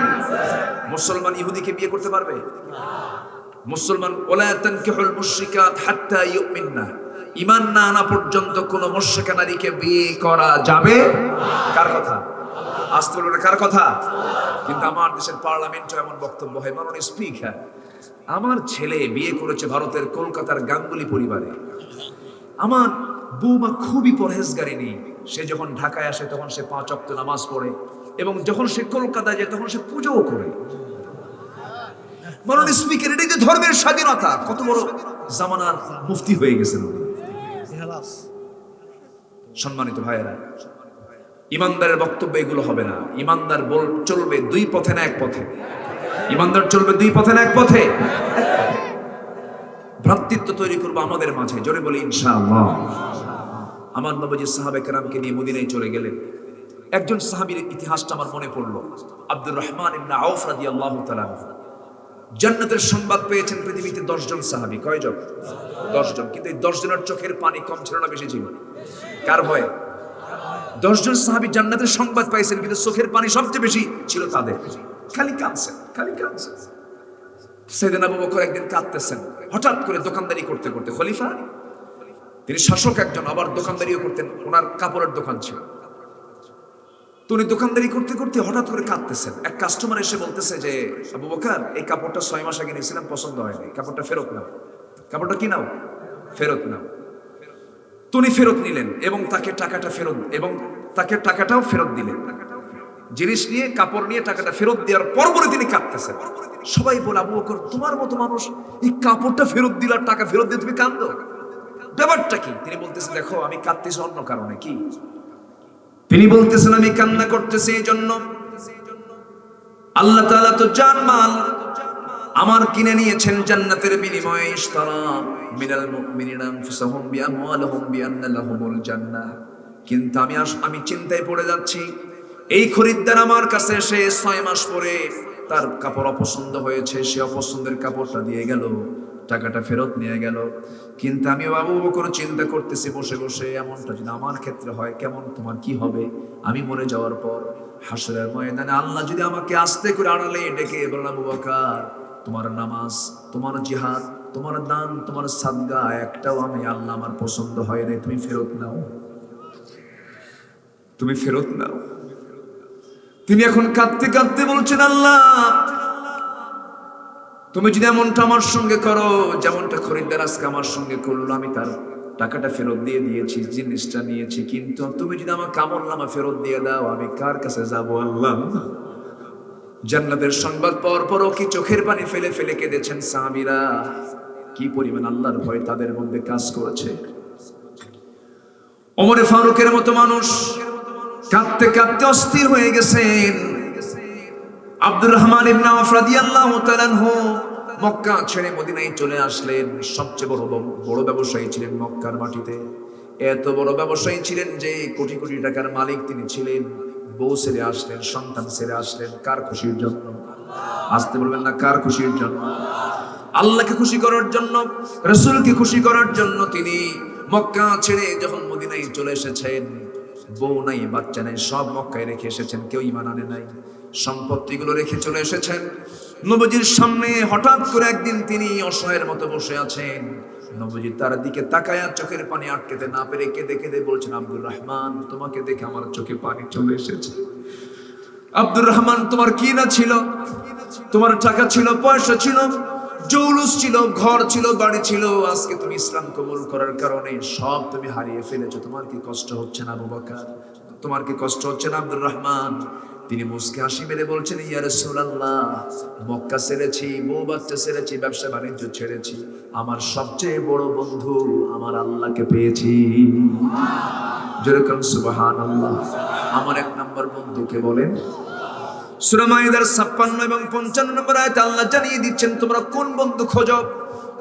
মুসলমান ইহুদিকে বিয়ে করতে পারবে? মুসলমান ওয়ালা তানকিহুল মুশরিকাত হাত্তা ইউমিননা, ঈমান না আনা পর্যন্ত কোন মুশরিকা নারীকে বিয়ে করা যাবে। কার কথা? আসতে বলবেন কার কথা? কিন্তু আমার দেশের পার্লামেন্টে এমন বক্তব্য হয়, মাননীয় স্পিকার, আমার ছেলে বিয়ে করেছে ভারতের কলকাতার গাঙ্গুলি পরিবারে। আমার বৌমা খুবই পরহেজগারিনী, সে যখন ঢাকায় আসে তখন সে 5 ওয়াক্ত নামাজ পড়ে, এবং যখন সে কলকাতায় যায় তখন সে পূজাও করে। মাননীয় স্পিকার, এটা যে ধর্মের স্বাধীনতা, কত বড় জামানার মুফতি হয়ে গেছেন। সম্মানিত ভাইয়েরা, ইমানদারের বক্তব্য এগুলো হবে না। ইমানদার চলবে দুই পথে না এক পথে? ইমানদার চলবে দুই পথে না এক পথে? ভ্রাতৃত্ব তৈরি করবো আমাদের মাঝে, জোরে বলি ইনশাআল্লাহ। আমার নবীজি সাহাবে কেরামকে নিয়ে মদিনায় চলে গেলেন। একজন সাহাবীর ইতিহাসটা আমার মনে পড়লো, আব্দুর রহমান ইবনে আউফ রাদিয়াল্লাহু তাআলা। জান্নাতের সংবাদ পেয়েছেন পৃথিবীতে 10 জন সাহাবী। কয়জন? 10 জন। কিন্তু এই 10 জনের চোখের পানি কম ছিল না বেশি ছিল? কার ভয়ে? 10 জন সাহাবী জান্নাতের সংবাদ পাইছেন, কিন্তু চোখের পানি সবচেয়ে বেশি ছিল তাদের। খালি কাঁদছেন, খালি কাঁদছেন। সাইয়েদনা আবু বকর একদিন কাঁদতেছেন, হঠাৎ করে দোকানদারি করতে করতে, খলিফা তিনি শাসক একজন, আবার দোকানদারিও করতেন, ওনার কাপড়ের দোকান ছিল। তো উনি দোকানদারি করতে করতে হঠাৎ করে কাঁদতেছেন। এক কাস্টমার এসে বলতেছে যে, আবু বকর, এই কাপড়টা 6 মাস আগে নিয়েছিলাম, পছন্দ হয়নি, কাপড়টা ফেরত নাও। কাপড়টা কি নাও? ফেরত নাও। তো উনি ফেরত নিলেন এবং তাকে টাকাটাও ফেরত দিলেন। জিনিস নিয়ে, কাপড় নিয়ে টাকাটা ফেরত দেওয়ার পরপরই তিনি কাঁদতেছেন। সবাই বলে, আবু বকর, তোমার মতো মানুষ এই কাপড়টা ফেরত দিল আর টাকা ফেরত দিয়ে তুমি কাঁদো, ব্যাপারটা কি? তিনি বলতেছেন, দেখো আমি কাঁদতেছি অন্য কারণে। কি? তিনি বলতেছেন, আমি কান্না করতেছি এই জন্য, আল্লাহ তাআলা তো জানমাল আমার কিনে নিয়েছেন জান্নাতের বিনিময়ে। ইশতারা মিনাল মুমিনিনা আনফুসাহুম বিআমওয়ালিহিম বিআন্না লাহুমুল জান্নাহ। কিন্তু আমি চিন্তায় পড়ে যাচ্ছি, এই খরিদ্দার আমার কাছে এসে 6 মাস পরে তার কাপড় অপছন্দ হয়েছে, সে অপছন্দের কাপড়টা দিয়ে গেল, টাকাটা ফেরত নিয়ে গেল। কিন্তু আমি আবু বকর চিন্তা করতেছি বসে বসে, এমনটা যদি আমার ক্ষেত্রে হয়, কেমন তোমার কি হবে? আমি মরে যাওয়ার পর হাসরের ময়দানে আল্লাহ যদি আমাকে আস্তে করে আড়ালে ডেকে বলেন, আবু বকর, তোমার নামাজ, তোমার জিহাদ, তোমার দান, তোমার সাদকা একটাও আমি আল্লাহ আমার পছন্দ হয় না, তুমি ফেরত নাও, তুমি ফেরত নাও। তিনি এখন কাঁদতে কাঁদতে বলছেন, আল্লাহ তুমি যদি এমনটা আমার সঙ্গে করো, যেমনটা খরিদ্দার আজকে আমার সঙ্গে করলো, আমি তার টাকাটা ফেরত দিয়ে দিয়েছি, জিনিসটা নিয়েছি, কিন্তু তুমি যদি আমাকে আমলনামা ফেরত দিয়ে দাও, আমি কার কাছে যাব আল্লাহ? জান্নাতের সংবাদ পাওয়ার পরও কি চোখের পানি ফেলে ফেলে কেঁদেছেন সাহাবীরা। কি পরিমাণ আল্লাহর ভয় তাদের মধ্যে কাজ করেছে। ওমরে ফারুকের মতো মানুষ কাঁদতে কাঁদতে অস্থির হয়ে গেছেন। আব্দুর রহমান ইবনে আওফ রাদিয়াল্লাহু তাআলা আনহু মক্কা ছেড়ে মদিনায় চলে আসলেন। সবচেয়ে বড় ব্যবসায়ী ছিলেন মক্কার মাটিতে। এত বড় ব্যবসায়ী ছিলেন যে কোটি কোটি টাকার মালিক তিনি ছিলেন। বউ ছেড়ে আসলেন, সন্তান ছেড়ে আসলেন, কার খুশির জন্য? আসতে বলবেন না, কার খুশির জন্য? আল্লাহকে খুশি করার জন্য, রাসূলকে খুশি করার জন্য তিনি মক্কা ছেড়ে যখন মদিনায় চলে এসেছেন, বউ নাই, বাচ্চা নাই, সব মক্কায় রেখে এসেছেন, কেউ ঈমান আনে নাই, সম্পত্তিগুলো রেখে চলে এসেছেন। নবীজির সামনে হঠাৎ করে একদিন তিনি অসহায়ের মতো বসে আছেন। নবীজি তার দিকে তাকায়া চোখের পানি আটকাতে না পেরে কেঁদে কেঁদে বলছেন, আব্দুর রহমান তোমাকে দেখে আমার চোখে পানি চলে এসেছে। আব্দুর রহমান তোমার কি না ছিল? তোমার টাকা ছিল, পয়সা ছিল, জৌলুস ছিল, ঘর ছিল, বাড়ি ছিল, আজকে তুমি ইসলাম কবুল করার কারণে সব তুমি হারিয়ে ফেলেছো। তোমার কি কষ্ট হচ্ছে না আবু বকর? তোমার কি কষ্ট হচ্ছে না আব্দুর রহমান? তিনি মুস্কি হাসি মেরে বলছেন, ইয়া রাসূলুল্লাহ, মক্কা ছেড়েছি, বউ বাচ্চা ছেড়েছি, ব্যবসা বাণিজ্য ছেড়েছি, আমার সবচেয়ে বড় বন্ধু আমার আল্লাহকে পেয়েছি। যেরকম সুবহানাল্লাহ। আমার এক নম্বর বন্ধুকে বলেন। সূরা মাইদার 56 এবং 55 নম্বর আয়াতে আল্লাহ জানিয়ে দিচ্ছেন, তোমরা কোন বন্ধু খোঁজো?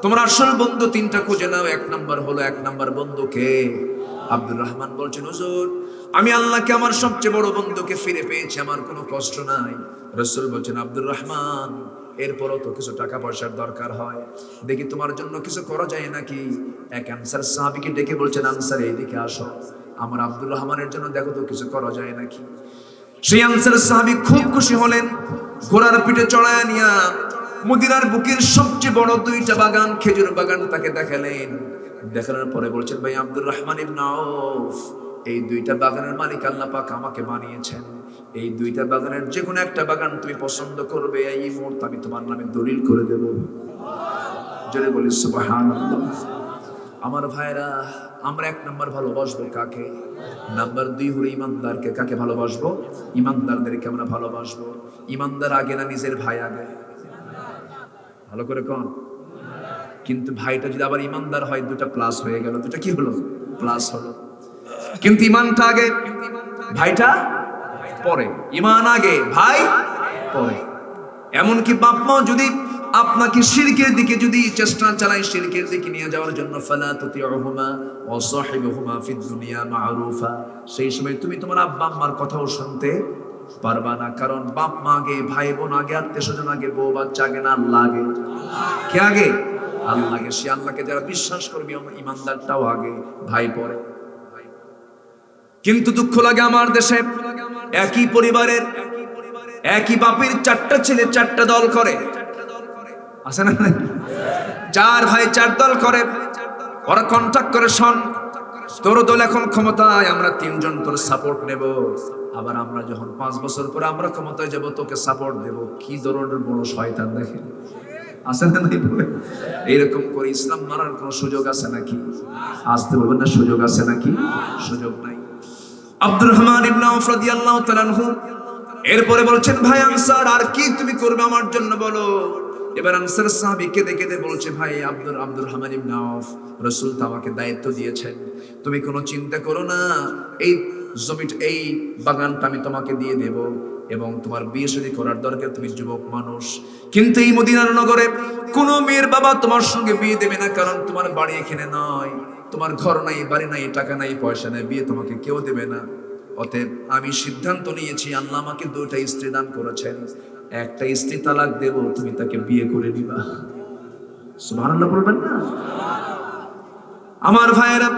তোমরা আসল বন্ধু তিনটা খুঁজে নাও। এক নম্বর হলো, এক নম্বর বন্ধুকে। আব্দুর রহমান বলছেন, হুজুর আমি আল্লাহকে আমার সবচেয়ে বড় বন্ধুকে ফিরে পেয়েছি, আমার কোনো কষ্ট নাই। রাসূল বলছেন, আব্দুর রহমান এরপরও তো কিছু টাকা পয়সার দরকার হয়, দেখি তোমার জন্য কিছু করা যায় নাকি। এক আনসার সাহাবীকে ডেকে বলছেন, আনসার এইদিকে আসো, আমার আব্দুর রহমানের জন্য দেখো তো কিছু করা যায় নাকি। সেই আনসার সাহাবী খুব খুশি হলেন, ঘোড়ার পিঠে চড়ায় নিয়া মদিনার বুকের সবচেয়ে বড় দুইটা বাগান, খেজুর বাগান তাকে দেখালেন। দেখানোর পরে বলছেন, ভাই আব্দুর রহমান ইবনে আওফ, এই দুইটা বাগানের মালিক আল্লাহ পাক আমাকে বানিয়েছেন। এই দুইটা বাগানের যে কোনো একটা বাগান তুমি পছন্দ করবে, এই মুহূর্তে আমি তোমার নামে দলিল করে দেব। জোরে বলি সুবহানাল্লাহ। আমার ভাইরা, আমরা এক নাম্বার ভালোবাসবো কাকে? নাম্বার 2 হলো ইমানদারকে। কাকে ভালোবাসবো? ইমানদারদেরকে আমরা ভালোবাসবো। ইমানদার আগে না নিজের ভাই আগে? ভালো করে কোন। কিন্তু ভাইটা যদি আবার ইমানদার হয়, দুটা প্লাস হয়ে গেল। দুটা কি হলো? প্লাস হলো। কিন্তু ইমানটা আগে, ভাইটা পরে। ইমান আগে, ভাই পরে। এমনকি বাপ মাও যদি আপনাকে শিরকের দিকে যদি চেষ্টা চালায়, শিরকের দিকে নিয়ে যাওয়ার জন্য, ফালা তুতিউহুমা ওয়া সাহিবুহুমা ফিদ দুনিয়া মা'রুফা, সেই সময় তুমি তোমার আব্বা আম্মার কথাও শুনতে পারবা না। কারণ বাপ মা আগে, ভাই বোন আগে, আত্মীয় স্বজন আগে, বউ বাচ্চা আগে না আল্লাহ আগে? কে আগে? আল্লাহ আগে। সে আল্লাহকে যারা বিশ্বাস করবে, ইমানদারটাও আগে, ভাই পরে। কিন্তু দুঃখ লাগে আমার দেশে, একই পরিবারের একই বাপের 4টা ছেলে 4টা দল করে। আছে না? 4 ভাই 4 দল করে। ওরা কন্ট্রাক্ট করে, শোন তোর দল এখন ক্ষমতায়, আমরা 3 জন তোর সাপোর্ট নেব। আবার আমরা যখন 5 বছর পরে আমরা ক্ষমতায় যাব, তোকে সাপোর্ট দেব। কি ধরনের বড় শয়তান দেখেন। আছে না? নাই বলে এইরকম করে ইসলাম মারার কোনো সুযোগ আছে নাকি? আসতে বলবেন না, সুযোগ আছে নাকি? সুযোগ নাই। আব্দুর রহমান ইবনে আওফ রাদিয়াল্লাহু তাআলা আনহু এরপরে বলছেন, ভাই আনসার আর কি তুমি করবে আমার জন্য বলো। এবার আনসার সাহাবী কেঁদে কেঁদে বলছে, ভাই আব্দুর রহমান ইবনে আওফ, রাসূল তো আমাকে দায়িত্ব দিয়েছেন, তুমি কোনো চিন্তা করো না, এই জমিটা, এই বাগানটা আমি তোমাকে দিয়ে দেব, এবং তোমার বিয়ে শাদী করার দরকার, তুমি যুবক মানুষ। কিন্তু এই মদিনার নগরে কোনো মেয়ের বাবা তোমার সঙ্গে বিয়ে দেবে না, কারণ তোমার বাড়ি এখানে নয়, তোমার ঘর নাই, বাড়ি নাই, টাকা নাই, পয়সা নাই, বিয়ে তোমাকে কেউ দেবে না। অতএব আমি সিদ্ধান্ত নিয়েছি, আল্লাহ আমাকে 2টা স্ত্রী দান করেছেন, একটা স্ত্রী তালাক দেব, তুমি তাকে বিয়ে করে নিবা। সুবহানাল্লাহ বলবেন না? আমার ভাইয়েরা,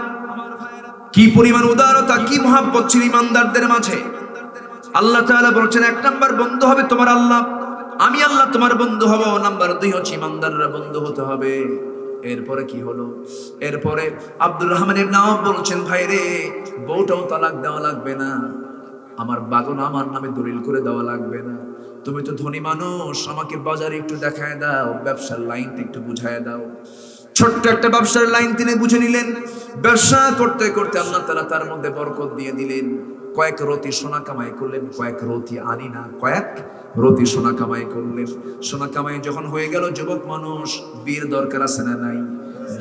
কি পরিমাণ উদারতা, কি মহব্বত ছিল ইমানদারদের মাঝে। আল্লাহ তাআলা বলছেন, 1 নাম্বার বন্ধু হবে তোমার আল্লাহ, আমি আল্লাহ তোমার বন্ধু হব। নাম্বার 2 হচ্ছে ইমানদাররা বন্ধু হতে হবে। এরপরে কি হলো? এরপরে আব্দুর রহমান ইবনে আওফ বলছেন, ভাই রে, বউটাও তালাক দেওয়া লাগবে না, আমার বাগন আমার নামে দলিল করে দেওয়া লাগবে না, তুমি তো ধনী মানুষ, আমাকে বাজারে একটু দেখায় দাও, ব্যবসার লাইনটা একটু বুঝায় দাও। ছোট্ট একটা ব্যবসার লাইন তিনি বুঝে নিলেন। ব্যবসা করতে করতে আল্লাহ তাআলা তার মধ্যে বরকত দিয়ে দিলেন। কয়েক রতি সোনা কামাই করলেন, কয়েক রতি আনি না, কয়েক রতি সোনা কামাই করলেন। সোনা কামাই যখন হয়ে গেল, যুবক মানুষ, বিয়ের দরকার আছে না নাই?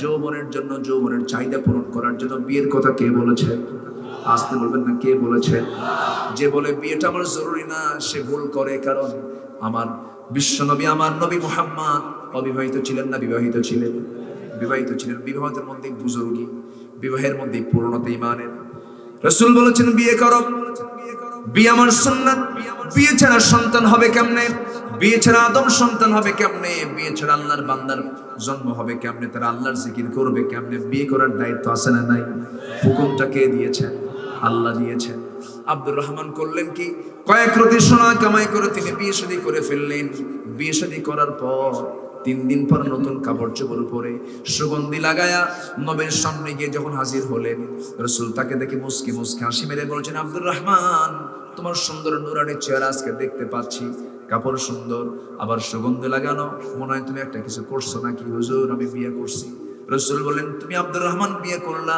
যৌবনের জন্য, যৌবনের চাহিদা পূরণ করার জন্য বিয়ের কথা কে বলেছে? আসতে বলবেন না, কে বলেছে? যে বলে বিয়েটা আমার জরুরি না, সে ভুল করে। কারণ আমার বিশ্বনবী, আমার নবী মুহাম্মদ অবিবাহিত ছিলেন না বিবাহিত ছিলেন? বিবাহিত ছিলেন। বিবাহের মধ্যে বুজুর্গি, বিবাহের মধ্যে পূর্ণতা ঈমানের। রাসূল বলেছেন বিয়ে করো, বিয়ে আমার সুন্নাত। বিয়ে ছাড়া সন্তান হবে কেমনে? বিয়ে ছাড়া আদম সন্তান হবে কেমনে? বিয়ে ছাড়া আল্লাহর বান্দার জন্ম হবে কেমনে? তারা আল্লাহর জিকির করবে কেমনে? বিয়ে করার দায়িত্ব আছে না নাই? হুকুমটা কে দিয়েছেন? আল্লাহ দিয়েছেন। আব্দুর রহমান করলেন কি? কয়েক রতি সোনা কামাই করে তিনি বিয়ে শাদী করে ফেললেন। বিয়ে শাদী করার পর 3 দিন পর নতুন কাপড় চোপড় পরে সুগন্ধি লাগায়া নবীর সামনে গিয়ে যখন হাজির হলেন, রাসূল তাকে দেখে মুস্কি মুস্কি হাসি মেরে বলছেন, আব্দুর রহমান, তোমার সুন্দর নুরানি চেহারা আজকে দেখতে পাচ্ছি, কাপড় সুন্দর, আবার সুগন্ধি লাগানো, মনে হয় তুমি একটা কিছু করছো নাকি? হুজুর, আমি বিয়ে করছি। রাসূল বললেন, তুমি আব্দুর রহমান বিয়ে করলা,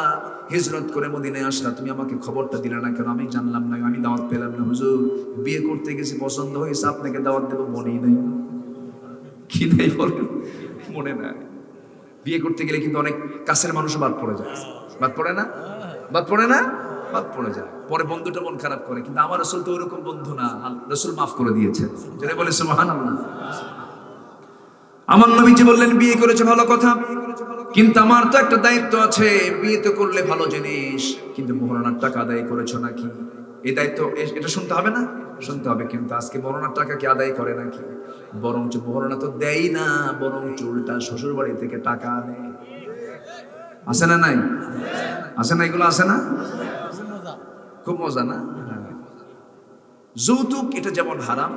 হিজরত করে মদিনায় আসলা, তুমি আমাকে খবরটা দিলে না কেন? আমি জানলাম না, আমি দাওয়াত পেলাম না। হুজুর, বিয়ে করতে গেছি, পছন্দ হয়েছে, আপনাকে দাওয়াত দেবো, মনেই নাই। কি নাই বলেন? মনে নাই। বিয়ে করতে গেলে কিন্তু অনেক কাছের মানুষ বাদ পড়ে যায়। বাদ পড়ে না? বাদ পড়ে না? বাদ পড়ে যায়। পরে বন্ধুটা মন খারাপ করে, কিন্তু আমার রাসূল তো ওরকম বন্ধু না, রাসূল মাফ করে দিয়েছে। যারা বলে সুবহানাল্লাহ। আমার নবীজি বললেন, বিয়ে করেছে ভালো কথা, কিন্তু আমার তো একটা দায়িত্ব আছে। বিয়ে তো করলে ভালো জিনিস, কিন্তু মোহরানার টাকা আদায় করেছো নাকি? এই দায়িত্ব, এটা শুনতে হবে না? শুনতে হবে। কিন্তু আজকে মোহরানার টাকা কি আদায় করে নাকি? বরঞ্চ মোহরানা তো দেয় না, বরং উল্টা শ্বশুর বাড়ি থেকে টাকা আনে। আছে না নাই? আছে না? এগুলো আছে না? খুব মজা না? যৌতুক এটা যেমন হারাম,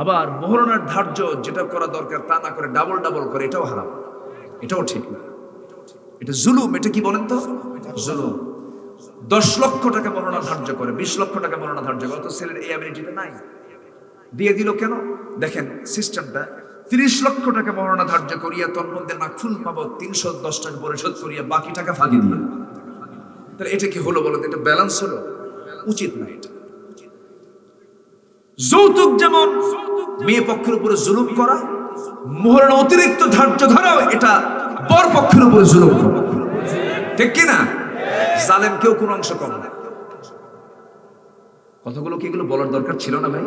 আবার মোহরানার ধার্য যেটা করা দরকার তা না করে ডাবল ডাবল করে, এটাও হারাম, এটাও ঠিক না। এটা জুলুম। এটা কি বলেন তো? জুলুম। 10 লক্ষ টাকা মোহরানা ধার্য করে, 20 লক্ষ টাকা মোহরানা ধার্য করে, তো ছেলের এই অ্যাবিলিটিটা নাই, দিয়ে দিল কেন? দেখেন সিস্টেমটা, 30 লক্ষ টাকা মোহরানা ধার্য করিয়া তোর মধ্যে নাকফুল পাবো 310 টাকা পরিশোধ করিয়া বাকি টাকা ফাঁকি দিয়ে, তাহলে এটা কি হলো বলো? এটা ব্যালেন্স হলো? উচিত না এটা। যৌতুক যেমন মেয়ে পক্ষের উপরে জুলুম করা, মোহরানা অতিরিক্ত ধার্য ধরাও এটা বর পক্ষের উপরে জুলুম করা, ঠিক কি না? জালেম কেউ কোন অংশ কম না। কথাগুলো কি এগুলো বলার দরকার ছিল না ভাই?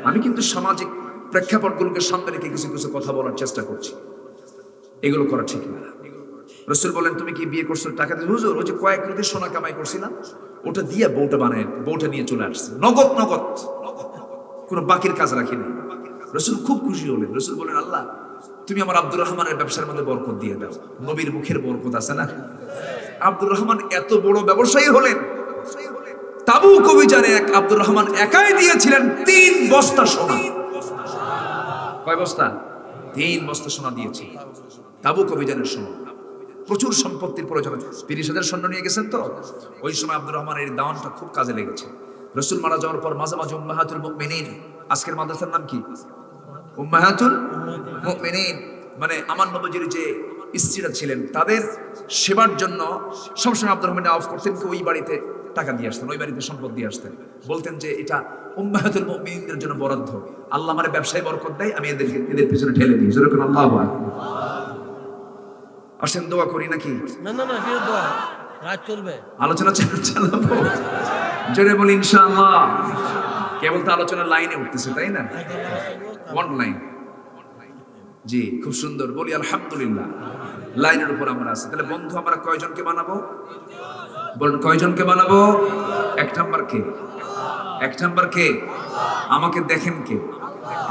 আমি কিন্তু সামাজিক প্রেক্ষাপটগুলোকে সামনে রেখে কিছু কিছু কথা বলার চেষ্টা করছি। এগুলো করা ঠিক না। রাসূল বলেন, তুমি কি বিয়ে করছো টাকা দিয়ে? হুজুর, ওই যে কয়েক রতি সোনা কামাই করছিলাম, ওটা দিয়ে বউটা বানায়, বউটা নিয়ে চলে আসছে, নগদ নগদ, কোনো বাকির কাজ রাখি নাই। রাসূল খুব খুশি হলেন। রাসূল বলেন, আল্লাহ তুমি আমার আব্দুর রহমানের ব্যবসার মধ্যে বরকত দিয়ে দাও। নবীর মুখের বরকত আছে না? আব্দুর রহমান এত বড় ব্যবসায়ী হলেন, তাবুক অভিযানে আব্দুর রহমান একাই দিয়েছিলেন 3 বস্তা সোনা। কয় বস্তা? 3 বস্তা সোনা দিয়েছে তাবুক অভিযানের সময়। প্রচুর সম্পত্তির প্রয়োজন, 30,000 সৈন্য নিয়ে গেছেন তো। ওই সময় আব্দুর রহমানের এই দাওয়ানটা খুব কাজে লেগেছে। রাসূল মারা যাওয়ার পর মাঝে মাঝে উম্মাহাতুল মুমিনিন, আজকের মাদ্রাসার নাম কি? উম্মাহাতুল মুমিনিন, মানে আমার নবীজির যে স্ত্রীরা ছিলেন তাদের সেবার জন্য সবসময় আব্দুর রহমান অফ করতেন, ওই বাড়িতে টাকা দিয়ে আসতেন, ওই বাড়িতে সম্পদ দিয়ে আসতেন। বলতেন যে এটা উম্মাহাতুল মুমিনিনদের জন্য বরাদ্দ, আল্লাহ আমার ব্যবসায় বরকত দেয়, আমি এদের পিছনে ঠেলে দিই। যেরকম আল্লাহু আকবার। আসেন দোয়া করি নাকি? না না না, কি দোয়া? রাত চলবে, আলোচনা চালাবো। জোরে বলি ইনশাআল্লাহ। কেবল তো আলোচনা লাইনে উঠতেছে, তাই না? One line. জি, খুব সুন্দর। বলি আলহামদুলিল্লাহ, লাইনের উপর আমরা আছি। তাহলে বন্ধু আমরা কয়জনকে বানাবো? বলেন কয়জনকে বানাবো? 1 নাম্বার কে? 1 নাম্বার কে? আমাকে দেখেন কে?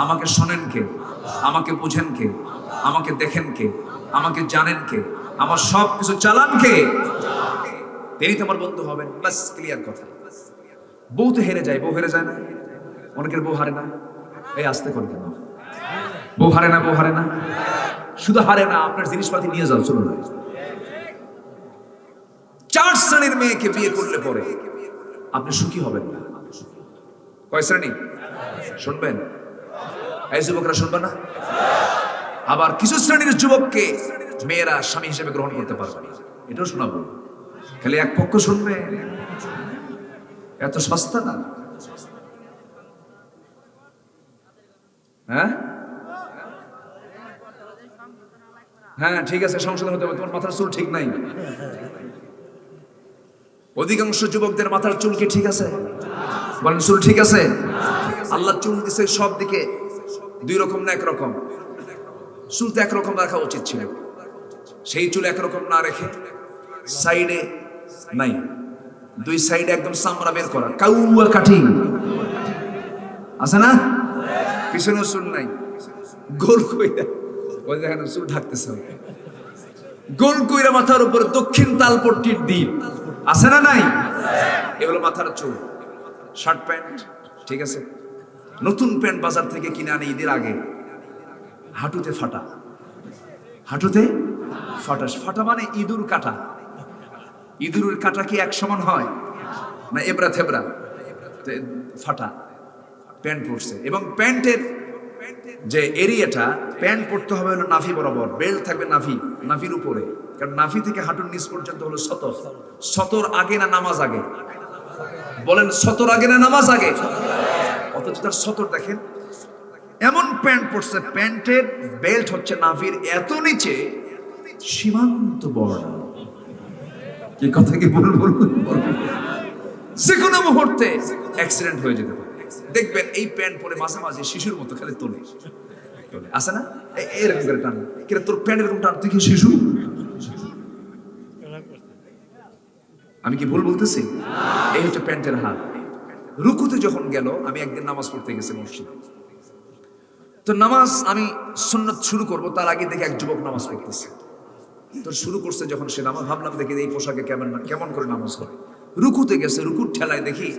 আমাকে শোনেন কে? আমাকে বুঝেন কে? আমাকে দেখেন কে? আমাকে জানেন কে? আমার সব কিছু চালান কে? তিনি তো আমার বন্ধু হবেন। বাস, ক্লিয়ার কথা। বউ তো হেরে যায়, বউ হেরে যায় না? অনেকের বউ হারে না। এই আসতে কোন কেন? বউ হারে না, বউ হারে না। শুধু হারে না, আপনার জিনিসপাতি নিয়ে যাও, চলো না। 4 শ্রেণীর মেয়েকে বিয়ে করলে পরে আপনি সুখী হবেন না। কয় শ্রেণী শুনবেন? এই যুবকরা শুনবেন না? আবার কিছু শ্রেণীর যুবককে মেয়েরা স্বামী হিসেবে গ্রহণ করতে পারবে না, এটাও শোনাবো। খালি এক পক্ষ শুনবে, এত সস্তা না। হ্যাঁ হ্যাঁ, ঠিক আছে, সংশোধন হতে হবে। তোমার মাথার চুল ঠিক নাই। অধিকাংশ যুবকদের মাথার চুল কি ঠিক আছে? বলেন, চুল ঠিক আছে? আল্লাহ চুল দিছে সব দিকে, 2 রকম না 1 রকম? চুল তো 1 রকম রাখা উচিত ছিল, সেই চুল 1 রকম না রেখে সাইডে নাই, 2 সাইডে একদম চামড়া বের করা, কাউয়া কাটিং আছে না? পিছনে চুল নাই, গোল কইরা, ওই দেখেন চুল ঢাকতেছে, গোল কইরা মাথার উপরে দক্ষিণ তালপট্টির দ্বীপ আছে না নাই? এগুলো মাথার চুল। শার্ট প্যান্ট ঠিক আছে, নতুন প্যান্ট বাজার থেকে কিনে আনে ঈদের আগে, হাঁটুতে ফাটা, হাঁটুতে ফাটা। ফাটা মানে ইঁদুর কাটা। ইঁদুরের কাটা কি এক সমান হয় না? এবড়া থেবড়া, ফাটা প্যান্ট পরছে। এবং প্যান্টের যে এরিয়াটা, প্যান্ট পরতে হবে হলো নাভি বরাবর, বেল্ট থাকবে নাভির উপরে, কারণ নাভি থেকে হাঁটুর নিচ পর্যন্ত হলো সতর। সতর আগে না নামাজ আগে? বলেন, সতর আগে না নামাজ আগে? অথচ তার সতর দেখেন, এমন প্যান্ট পরছে, প্যান্টের বেল্ট হচ্ছে নাভির এত নিচে, সীমান্ত বর্ণ। কি কথা কি বলবো? যে কোনো মুহূর্তে অ্যাক্সিডেন্ট হয়ে যেতে পারে। দেখবেন এই প্যান্ট পরে মাঝে মাঝে শিশুর মতো খালি তোলে, আছে না? এরকম করে টান, কিরে তোর প্যান্ট এরকম টান, তুই কি শিশু? আমি কি ভুল বলতেছি? এই হচ্ছে প্যান্টের হাল। রুকুতে যখন গেল, আমি একদিন নামাজ পড়তে গেছি মসজিদে, তো নামাজ আমি সুন্নত শুরু করব, তার আগে দেখে এক যুবক নামাজ পড়তেছে। তো শুরু করছে যখন সে নামাজ, ভাবলাম দেখি এই পোশাকে কেমন করে নামাজ পড়ে। রুকুতে গেছে, রুকুর ঠেলায় দেখি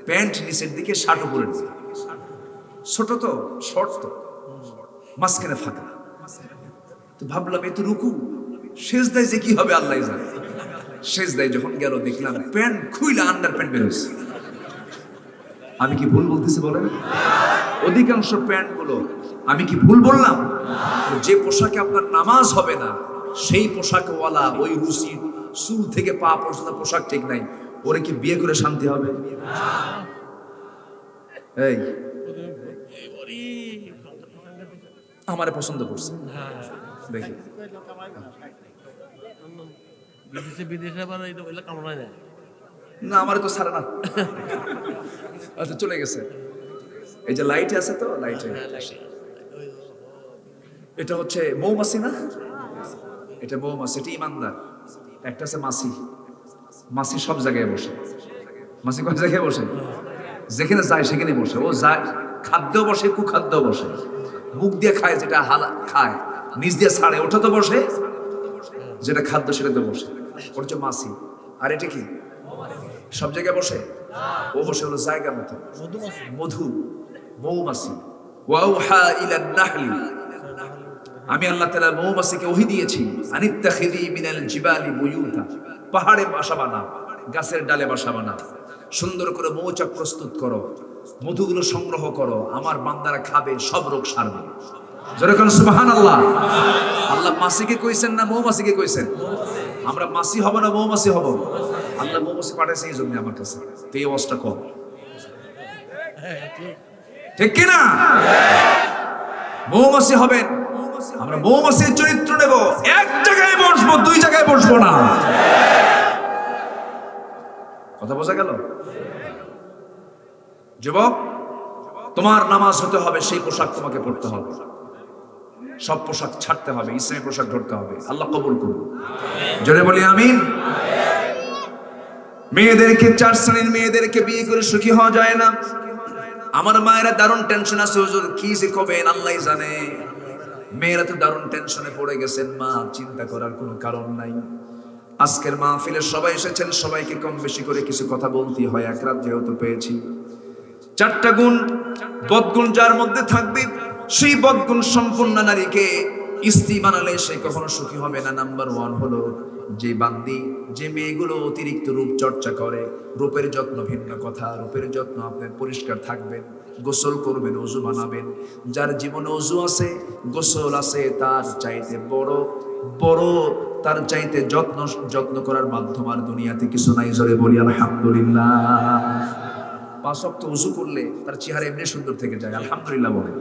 প্যান্ট নিচের দিকে, শার্ট উপরের দিকে। ছোট তো, শর্ট তো, মাঝখানে ফাঁকা। তো ভাবলাম এই তো রুকু, সেজদায় যে কি হবে আল্লাহ জানে। সেজদায় যখন গেল, দেখলাম প্যান্ট খুইলা আন্ডার প্যান্ট বের হয়েছে। আমি কি ভুল বলতেছি বলেন? অধিকাংশ প্যান্ট গুলো, আমি কি ভুল বললাম? যে পোশাকে আপনার নামাজ হবে না, সেই পোশাক ওয়ালা, ওই রুচি চুল থেকে পা পর্যন্ত পোশাক ঠিক নাই, ওরে কি বিয়ে করে শান্তি হবে? এই আমারে পছন্দ করছে দেখি, বিদেশে কামড়ায় না, না আমারে তো ছাড়ে না। আচ্ছা চলে গেছে। এই যে লাইট আছে তো, লাইটে এটা হচ্ছে মৌমাছি না? এটা মৌমাছি, এটা ইমানদার। একটা আছে মাছি। মাছি সব জায়গায় বসে। মাছি কোন জায়গায় বসে? যেখানে যায় সেখানে বসে। ও যায়, খাদ্য বসে, কুখাদ্য বসে, মুখ দিয়ে খায়, যেটা হালা খায় নিজ দিয়ে ছাড়ে, ওটা তো বসে, যেটা খাদ্য সেটা তো বসে। ওর হচ্ছে মাছি। আর এটা কি? সব জায়গায় বসে। ও বসে হলো জায়গা মতো, মধু, মৌমাছি। ওয়াউহা ইলান নাহলি, আমি আল্লাহ তাআলা মৌমাছিকে ওহী দিয়েছি, আনিত্তাখিযি মিনাল জিবালি বুয়ুতা, পাহাড়ে বাসা বানাও, গাছের ডালে বাসা বানাও, সুন্দর করে মৌচাক প্রস্তুত করো, মধুগুলো সংগ্রহ করো, আমার বান্দারা খাবে, সব রোগ সারবে। জোরে কোন সুবহানাল্লাহ। আল্লাহ মাছিকে কইছেন না মৌমাছিকে কইছেন? আমরা মাছি হব না মৌমাছি হব? আল্লাহ মৌমাছি পাঠাইছে এই জন্য আমার কাছে, তো এই অবস্থা কম, ঠিক কিনা? মৌমাছি হবেন, আমরা মৌমাছির চরিত্র নেব, এক জায়গায় বসবো, 2 জায়গায় বসবো না। কথা বোঝা গেল? যুবক, তোমার নামাজ হতে হবে, সেই পোশাক তোমাকে পরতে হবে, সব পোশাক ছাড়তে হবে, ইসলামী পোশাক ধরতে হবে। আল্লাহ কবুল করুন, জোরে বলি আমিন। মেয়েদেরকে, 4 শ্রেণীর মেয়েদেরকে বিয়ে করে সুখী হওয়া যায় না। আমার মায়েরা দারুণ টেনশন আছে, হুজুর কি যে কবেন আল্লাহই জানে। মেয়েরা তো দারুণ টেনশনে পড়ে গেছেন, মা চিন্তা করার কোনো কারণ নাই। আজকের মাহফিলে সবাই এসেছেন, সবাইকে কম বেশি করে কিছু কথা বলতে হয়, এক রাত যেহেতু পেয়েছি। 4টা গুণ, বদগুণ যার মধ্যে থাকবে, সেই বদগুণ সম্পূর্ণ নারীকে স্ত্রী বানালে সে কখনো সুখী হবে না। নাম্বার ওয়ান হলো যে বান্দি, যে মেয়েগুলো অতিরিক্ত রূপ চর্চা করে, রূপের যত্ন ভিন্ন কথা, রূপের যত্ন আপনার পরিষ্কার থাকবেন, গোসল করবেন, ওযু বানাবেন। যার জীবনে ওযু আছে, গোসল আছে, তার চাইতে বড় বড়, তার চাইতে যত্ন করার মাধ্যম আর দুনিয়াতে কিছু নাই। জোরে বলি আলহামদুলিল্লাহ। 5 ওয়াক্ত ওযু করলে তার চেহারা এমনি সুন্দর থেকে যায়, আলহামদুলিল্লাহ বলে।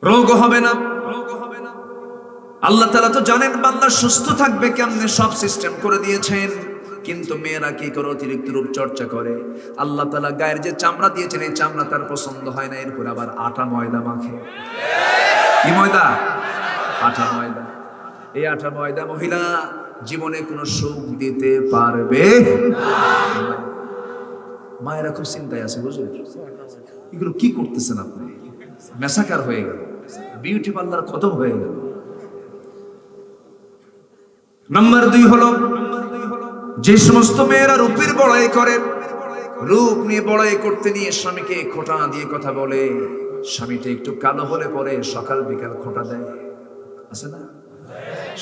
রোগ হবে না। আল্লাহ তাআলা তো জানেন বান্দা সুস্থ থাকবে কেমনে, সব সিস্টেম করে দিয়েছেন। কিন্তু মেয়েরা কি করে? অতিরিক্ত রূপ চর্চা করে। আল্লাহ তাআলা গায়ের যে চামড়া দিয়েছেন, এই চামড়া তার পছন্দ হয় না, এরপর আবার আটা ময়দা মাখে। কি ময়দা? আটা ময়দা। এই আটা ময়দা মহিলা জীবনে কোনো সুখ দিতে পারবে না। মায়েরা খুব চিন্তায় আছে, বুঝলেন? এগুলো কি করতেছেন আপনি? মেসাকার হয়ে গেল, বিউটি পার্লার খতম হয়ে গেল। নাম্বার 2 হলো যে সমস্ত মেয়েরা রূপের বড়াই করে, রূপ নিয়ে বড়াই করতে নিয়ে স্বামীকে খোঁটা দিয়ে কথা বলে। স্বামীটা একটু কালো হলে পরে সকাল বিকাল খোঁটা দেয়, আছে না?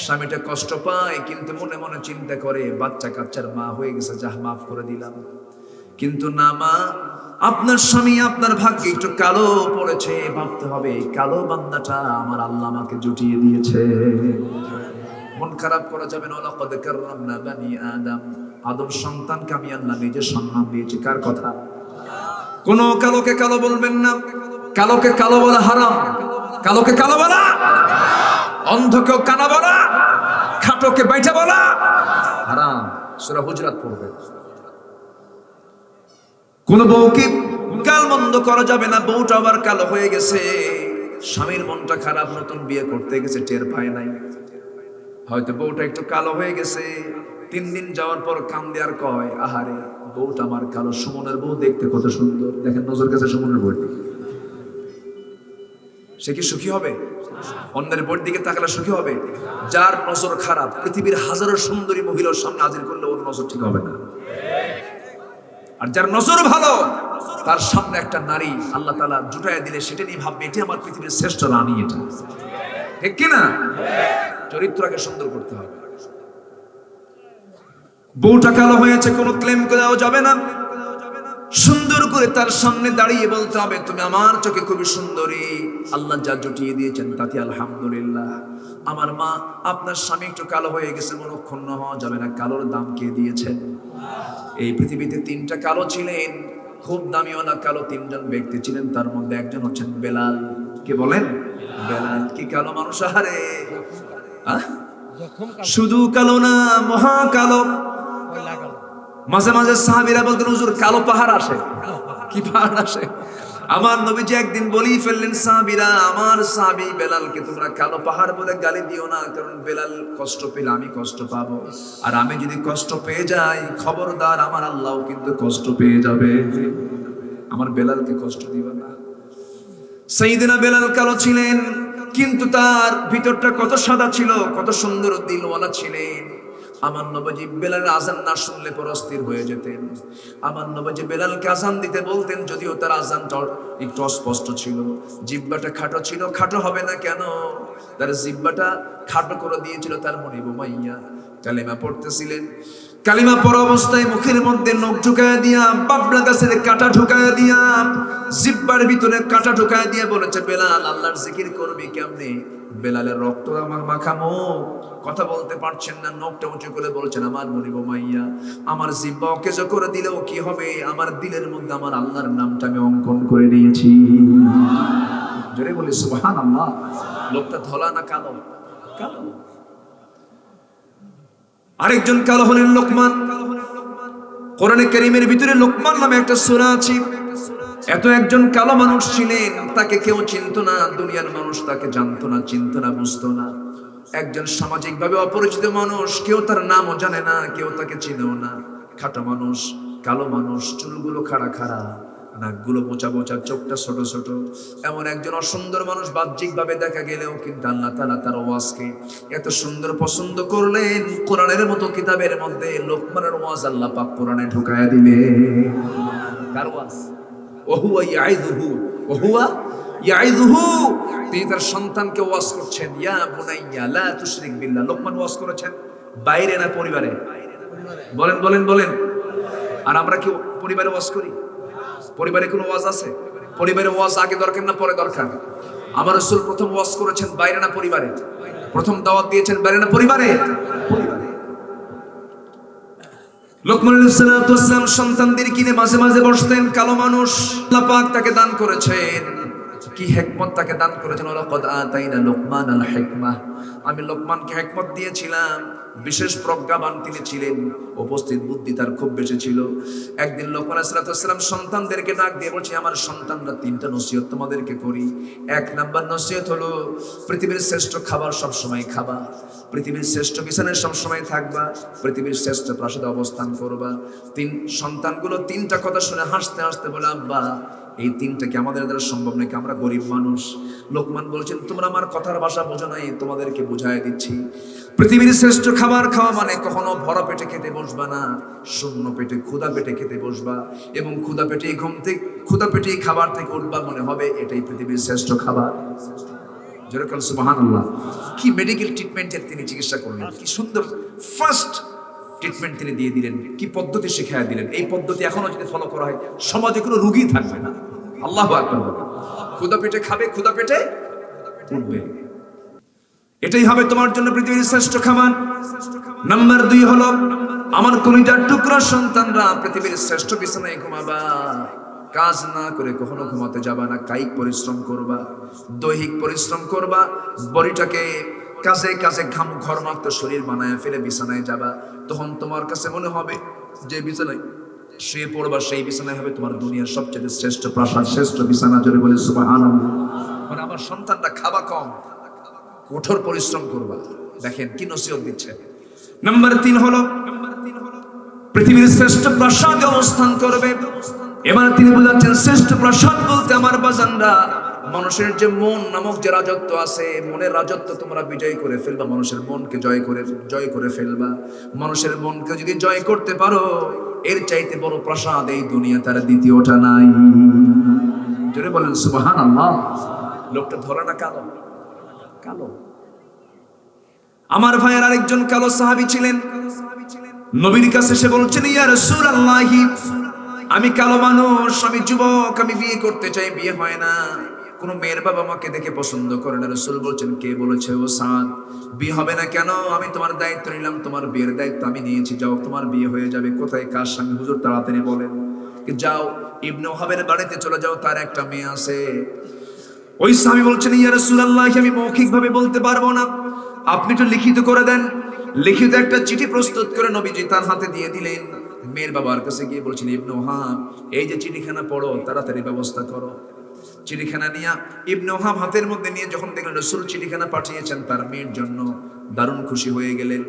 স্বামীটা কষ্ট পায়, কিন্তু মনে মনে চিন্তা করে বাচ্চা কাচ্চার মা হয়ে গেছে, যা মাফ করে দিলাম। কিন্তু না মা, আপনার স্বামী আপনার ভাগ্যে একটু কালো পড়েছে, ভাবতে হবে এই কালো বান্দাটা আমার আল্লাহ আমাকে জুটিয়ে দিয়েছে। মন খারাপ করা যাবে না। লাকাদ কাররামনা বানি আদম, আদম সন্তানকে আমি আল্লাহ নিজে সম্মান দিয়েছি। কার কথা? কোন কালোকে কালো বলবেন না। কালোকে কালো বলা হারাম, কালোকে কালো বলা, অন্ধকেও কানা বলা, খাটোকে বাইটা বলা হারাম। সূরা হুজরাত পড়বে। কোন বউকে গালমন্দ করা যাবে না। বউটা আবার কালো হয়ে গেছে, স্বামীর মনটা খারাপ, নতুন বিয়ে করতে গেছে, টের পায় নাই। হয়তো বউটা একটু কালো হয়ে গেছে, 3 দিন যাওয়ার পর কান্দে আর কয়, আহারে বউটা আমার কালো, সুমনের বউ দেখতে কত সুন্দর। দেখেন নজর কাছে সুমনের বউ, সে কি সুখী হবে? অন্যের বউর দিকে তাকালে সুখী হবে? যার নজর খারাপ, পৃথিবীর হাজারো সুন্দরী মহিলার সামনে হাজির করলে ওর নজর ঠিক হবে না। আর যার নজর ভালো, তার সামনে একটা নারী আল্লাহ তাআলা জুটাইয়া দিলে সেটা নিয়ে ভাববে এটা আমার পৃথিবীর শ্রেষ্ঠ রানী। এটা ঠিক কিনা? চরিত্রকে সুন্দর করতে হবে। বউটা কালো হয়েছে, কোনো ক্লেম করাও যাবে না। সুন্দর করে তার সামনে দাঁড়িয়ে বলতে হবে, তুমি আমার চোখে খুবই সুন্দরী, আল্লাহ যা জুটিয়ে দিয়েছেন তাতে আলহামদুলিল্লাহ। আমার মা, আপনার স্বামী একটু কালো হয়ে গেছে, মনক্ষুণ্ণ হওয়া যাবে না। কালোর দাম কে দিয়েছেন? এই পৃথিবীতে 3টা কালো ছিলেন, খুব দামিওয়ালা কালো 3 জন ব্যক্তি ছিলেন, তার মধ্যে একজন হচ্ছেন বেলাল। কে বলেন? বেলাল। কি কালো মানুষ! আহারে, শুধু কালো না, মহা কালো। মাঝে মাঝে সাহাবীরা বলতেন, হুজুর কালো পাহাড় আসে। কি পাহাড় আসে? আমার নবীজি একদিন বলেই ফেললেন, সাহাবীরা, আমার সাহাবী বেলালকে তোমরা কালো পাহাড় বলে গালি দিও না, কারণ বেলাল কষ্ট পেলে আমি কষ্ট পাবো, আর আমি যদি কষ্ট পেয়ে যাই, খবরদার আমার আল্লাহও কিন্তু কষ্ট পেয়ে যাবে। আমার বেলালকে কষ্ট দিও না। সাইয়েদনা বেলাল কালো ছিলেন, কিন্তু তার ভিতরটা কত সাদা ছিল, কত সুন্দর দিলওয়ালা ছিলেন। আমার নবীজি বেলালের আজান না শুনলে পর অস্থির হয়ে যেতেন। আমার নবীজি বেলালকে আজান দিতে বলতেন, যদিও তার আজানটা একটু অস্পষ্ট ছিল, জিহ্বাটা খাটো ছিল। খাটো হবে না কেন? তার জিহ্বাটা খাটো করে দিয়েছিল তার মনিব মাইয়া। কালিমা পড়তেছিলেন, কালিমা পড়া অবস্থায় মুখের মধ্যে নখ ঢুকায় দিয়া, বাবলা গাছের কাঁটা ঢুকায় দিয়া, জিহ্বার ভিতরে কাঁটা ঢুকায় দিয়ে বলেছে, বেলাল আল্লাহর জিকির করবি কেমনে? বেলালের রক্ত আমার মাখা মুখ, কথা বলতে পারছেন না, নখটা উঁচু করে বলছেন, আমার মনিব মাইয়া, আমার জিহ্বা অকেজ করে দিলেও কি হবে? আমার দিলের মধ্যে আমার আল্লাহর নামটা আমি অঙ্কন করে নিয়েছি। জোরে বলি সুবহানাল্লাহ। লোকটা ধলা না কালো? কালো। আরেকজন কালো হলেন লোকমান। কোরআনে কারীমের ভিতরে লোকমান নামে একটা সূরা আছে। এত একজন কালো মানুষ ছিলেন, তাকে কেউ চিনতো না, দুনিয়ার মানুষ তাকে জানতো না, চিনতো না, বুঝতো না। একজন সামাজিকভাবে অপরিচিত মানুষ, কেউ তার নামও জানে না, কেউ তাকে চিনেও না। খাটো মানুষ, কালো মানুষ, চুলগুলো খাড়া খাড়া, নাকগুলো মোচা মোচা, চোখটা ছোট ছোট। এমন একজন অসুন্দর মানুষ বাহ্যিকভাবে দেখা গেলেও কিন্তু আল্লাহ তাআলা তার ওয়াজকে এত সুন্দর পছন্দ করলেন, কোরআনের মতো কিতাবের মধ্যে লোকমানের ওয়াজ আল্লাহ পাক কোরআনে ঢুকায়া দিলেন। কার ওয়াজ? ওহুয়া ইয়াইযুহু ওহুয়া ইয়াইযুহু, তিনি তার সন্তানকে ওয়াজ করছেন, ইয়া বুনাইয়া লা তুশরিক বিল্লাহ। লোকমান ওয়াজ করেছেন বাইরে না পরিবারে? বলেন বলেন বলেন। আর আমরা কি পরিবারে ওয়াজ করি? পরিবারে কোনো ওয়াজ আছে? পরিবারে ওয়াজ আগে দরকার না পরে দরকার? আমার রাসূল প্রথম ওয়াজ করেছেন বাইরে না পরিবারে? প্রথম দাওয়াত দিয়েছেন বাইরে না পরিবারে? লোকমান আলাইহিস সালাতু ওয়াস সালাম সন্তানদের কিনে মাঝে মাঝে বসতেন। কালো মানুষ, আল্লাহ পাক তাকে দান করেছেন, কি হিকমত তাকে দান করেছেন। ওয়ালাকাদ আতাইনা লোকমানাল হিকমাহ, আমি লোকমানকে হিকমত দিয়েছিলাম। বিশেষ প্রজ্ঞাবান তিনি ছিলেন, উপস্থিত বুদ্ধি তার খুব বেশি ছিল। একদিন লোকমান আলাইহিস সালাতু ওয়াস সালাম সন্তানদেরকে ডাক দিয়ে বলছে, আমার সন্তানরা তিনটা নসিহত তোমাদেরকে করি। এক নাম্বার নসিহত হলো, পৃথিবীর শ্রেষ্ঠ খাবার সব সময় খাবা, পৃথিবীর শ্রেষ্ঠ বিছানায় সব সময় থাকবা, পৃথিবীর শ্রেষ্ঠ প্রাসাদে অবস্থান করবা। সন্তানগুলো তিনটা কথা শুনে হাসতে হাসতে বলে, আব্বা এই তিনটা কি আমাদের দ্বারা সম্ভব নাকি? আমরা গরিব মানুষ। লোকমান বলছেন, তোমরা আমার কথার ভাষা বোঝো নাই, তোমাদেরকে বুঝাই দিচ্ছি। পৃথিবীর শ্রেষ্ঠ খাবার খাওয়া মানে কখনো ভরা পেটে খেতে বসবা না, শূন্য পেটে ক্ষুধা পেটে খেতে বসবা, এবং ক্ষুধা পেটে ঘুম থেকে ক্ষুধা পেটে খাবার থেকে উঠবা, মনে হবে এটাই পৃথিবীর শ্রেষ্ঠ খাবার। যেরকম সুবহানাল্লাহ, কি মেডিকেল ট্রিটমেন্টের তিনি চিকিৎসা করলেন, কি সুন্দর ফার্স্ট ট্রিটমেন্ট তিনি দিয়ে দিলেন, কি পদ্ধতি শিখিয়ে দিলেন। এই পদ্ধতি এখনো যদি ফলো করা হয় সমাজে কোনো রোগী থাকবে না। আল্লাহু আকবার। ক্ষুধা পেটে খাবে, ক্ষুধা পেটে উঠবে, এটাই হবে তোমার জন্য পৃথিবীর শ্রেষ্ঠ খাবার। নাম্বার 2 হলো, আমার কলিজার টুকরা সন্তানরা, পৃথিবীর শ্রেষ্ঠ বিছানায় ঘুমাবা, কাজ না করে কখনো ঘুমাতে যাবা না, কায়িক পরিশ্রম করবা, দৈহিক পরিশ্রম করবা, বডিটাকে কাজে কাজে ঘরমাক্ত শরীর বানায় ফেলে বিছানায় যাবা। তখন তোমার কাছে মনে হবে যে বিছানায় শুয়ে পড়বা সেই বিছানায় হবে তোমার দুনিয়ার সবচেয়ে শ্রেষ্ঠ প্রাসাদ, শ্রেষ্ঠ বিছানা। জোরে বলে সুবহানাল্লাহ। মানে আমার সন্তানরা খাবা কম, কঠোর পরিশ্রম করবা। দেখেন কি নসিহত দিচ্ছে। নাম্বার 3 হলো, পৃথিবীর শ্রেষ্ঠ প্রাসাদে অবস্থান করবে। এবার তিনি বোঝাচ্ছেন শ্রেষ্ঠ প্রাসাদ বলতে আমার বাজানরা, মানুষের যে মন নামক যে রাজত্ব আছে, মনের রাজত্ব তোমরা বিজয় করে ফেলবা, মানুষের মনকে জয় করে ফেলবা। মানুষের মনকে যদি জয় করতে পারো, এর চাইতে বড় প্রাসাদ এই দুনিয়া তার দ্বিতীয়টা নাই। জোরে বলেন সুবহানাল্লাহ। লোকটা ধরে না কালো কালো। আমার ভাইয়ের আরেকজন কালো সাহাবী ছিলেন, নবীর কাছে সে বলছেন, ইয়া রাসূলুল্লাহ, আমি কালো মানুষ, আমি যুবক, আমি বিয়ে করতে চাই, বিয়ে হয় না, কোন মেয়ের বাবা আমাকে দেখে পছন্দ করে না। রাসূল বলছেন, কে বলেছে? ও সাদ, বিয়ে হবে না কেন? আমি তোমার দায়িত্ব নিলাম, তোমার বিয়ের দায়িত্ব আমি নিয়েছি, যাও তোমার বিয়ে হয়ে যাবে। কোথায়, কার সঙ্গে? হুজুর তাড়াতাড়ি বলেন। যাও ইবনে ওহাবের বাড়িতে চলে যাও, তার একটা মেয়ে আছে। ওই সাহাবী বলছেন, ইয়া রাসূলুল্লাহ, আমি মৌখিকভাবে বলতে পারবো না, আপনি তো লিখিত করে দেন। লিখিত একটা চিঠি প্রস্তুত করে নবীজি তার হাতে দিয়ে দিলেন। মেয়ের বাবার কাছে গিয়ে বলছেন, ইবনে ওহাব, এই যে চিঠিখানা পড়ো, তাড়াতাড়ি ব্যবস্থা করো। চিঠিখানা নিয়ে ইবনে ওহাব হাতের মধ্যে নিয়ে যখন দেখলেন রাসূল চিঠিখানা পাঠিয়েছেন তার মেয়ের জন্য, দারুণ খুশি হয়ে গেলেন।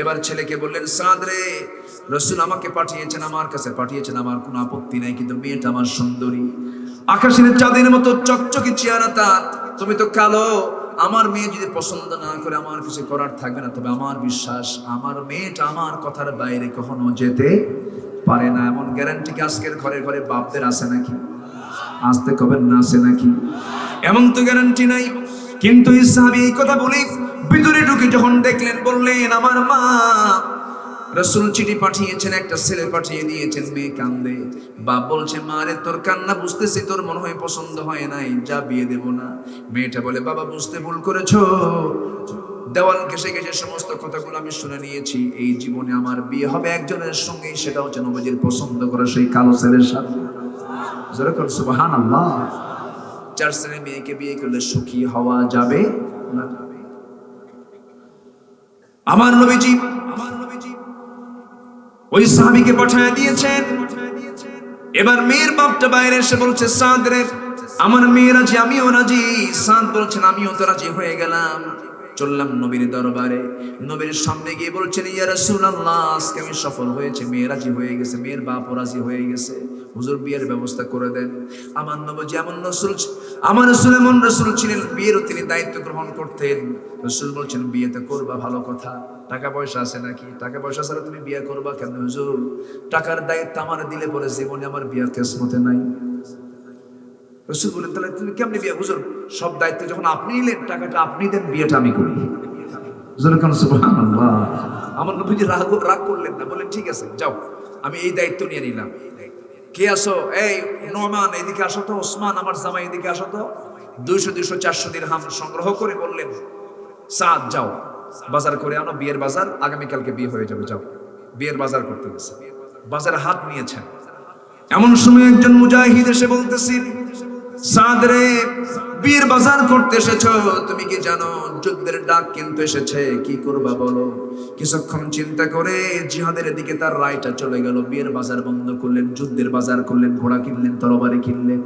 এবার ছেলেকে বললেন, সাদ রে, রাসূল আমাকে পাঠিয়েছেন, আমার কাছে পাঠিয়েছেন, আমার কোনো আপত্তি নাই, কিন্তু মেয়েটা আমার সুন্দরী, আকাশের চাঁদের মতো চকচকে চেহারা তার, তুমি তো কালো, আমার মেয়ে যদি পছন্দ না করে আমার কিছু করার থাকবে না। তবে আমার বিশ্বাস, আমার মেয়েটা আমার কথার বাইরে কখনো যেতে পারে না। এমন গ্যারান্টি কি আজকের ঘরে ঘরে বাপদের আছে নাকি? আসতে কবেন না, আছে নাকি? এমন তো গ্যারান্টি নাই। কিন্তু এই সাহাবী এই কথা বলে ভিতরে ঢুকে যখন দেখলেন, বললেন, আমার মা, রাসূল চিঠি পাঠিয়েছেন, একটা ছেলে পাঠিয়ে দিয়েছেন, মেয়ে কান্দে। বাপ বলছে, মা রে, তোর কান্না বুঝতেছি, তোর মনে হয় পছন্দ হয় নাই, যা বিয়ে দেব না। মেয়েটা বলে, বাবা বুঝতে ভুল করেছো, দেওয়াল ঘেঁষে ঘেঁষে সমস্ত কথাগুলো আমি শুনে নিয়েছি, এই জীবনে আমার বিয়ে হবে একজনের সঙ্গে, সেটা হচ্ছে নবীজির পছন্দ করা সেই কালো ছেলের সাথে। যেরকম সুবহানাল্লাহ। 4 ছেলের মেয়েকে বিয়ে করলে সুখী হওয়া যাবে না। আমার নবীজি ওই সাহাবীকে পাঠিয়ে দিয়েছেন। এবার মেয়ের বাপটা বাইরে এসে বলছে, সাদ রে, আমার মেয়ে রাজি, আমিও রাজি। সাদ বলছেন, আমিও তো রাজি হয়ে গেলাম। চললাম নবীর দরবারে, নবীর সামনে গিয়ে বলছেন, ইয়া রাসূলুল্লাহ, আজকে আমি সফল হয়েছে, মেয়ে রাজি হয়ে গেছে, মেয়ের বাপও রাজি হয়ে গেছে, হুজুর বিয়ের ব্যবস্থা করে দেন। আমার নবী এমন রাসূল, আমার রাসূল এমন রাসূল ছিলেন, বিয়েরও তিনি দায়িত্ব গ্রহণ করতেন। রাসূল বলছেন, বিয়ে তো করবা, ভালো কথা, টাকা পয়সা আছে নাকি? টাকা পয়সা ছাড়া তুমি বিয়ে করবা কেন? হুজুর, টাকার দায়িত্ব আমার দিলে পরে জীবনে আমার বিয়ের কিসমতে নাই। রাসূল বলেন তাহলে তুমি কেমনে বিয়ে? হুজুর সব দায়িত্ব যখন আপনি নিলেন, টাকাটা আপনি দেন, বিয়েটা আমি করি। হুজুর কান সুবহানাল্লাহ। আমার নবীজি রাগ করলেন না, বলেন ঠিক আছে যাও, আমি এই দায়িত্ব নিয়ে নিলাম। কে আসো? এই নোমান এদিকে আসো তো, ওসমান আমার জামাই এদিকে আসো তো। 200-400 দিরহাম সংগ্রহ করে বললেন, সাদ যাও বাজার করে আনো, বিয়ের বাজার, আগামীকালকে বিয়ে হয়ে যাবে, যাও। বিয়ের বাজার করতে গেছে, বাজারে হাত নিয়েছেন। এমন সময় একজন মুজাহিদ এসে বলতেছি, সাদ রে, বিয়ের বাজার করতে এসেছো, তুমি কি জানো যুদ্ধের ডাক কিন্তু এসেছে, কি করবা বলো? কিছুক্ষণ চিন্তা করে জিহাদের দিকে তার রায়টা চলে গেল। বিয়ের বাজার বন্ধ করলেন, যুদ্ধের বাজার করলেন, ঘোড়া কিনলেন, তরবারি কিনলেন,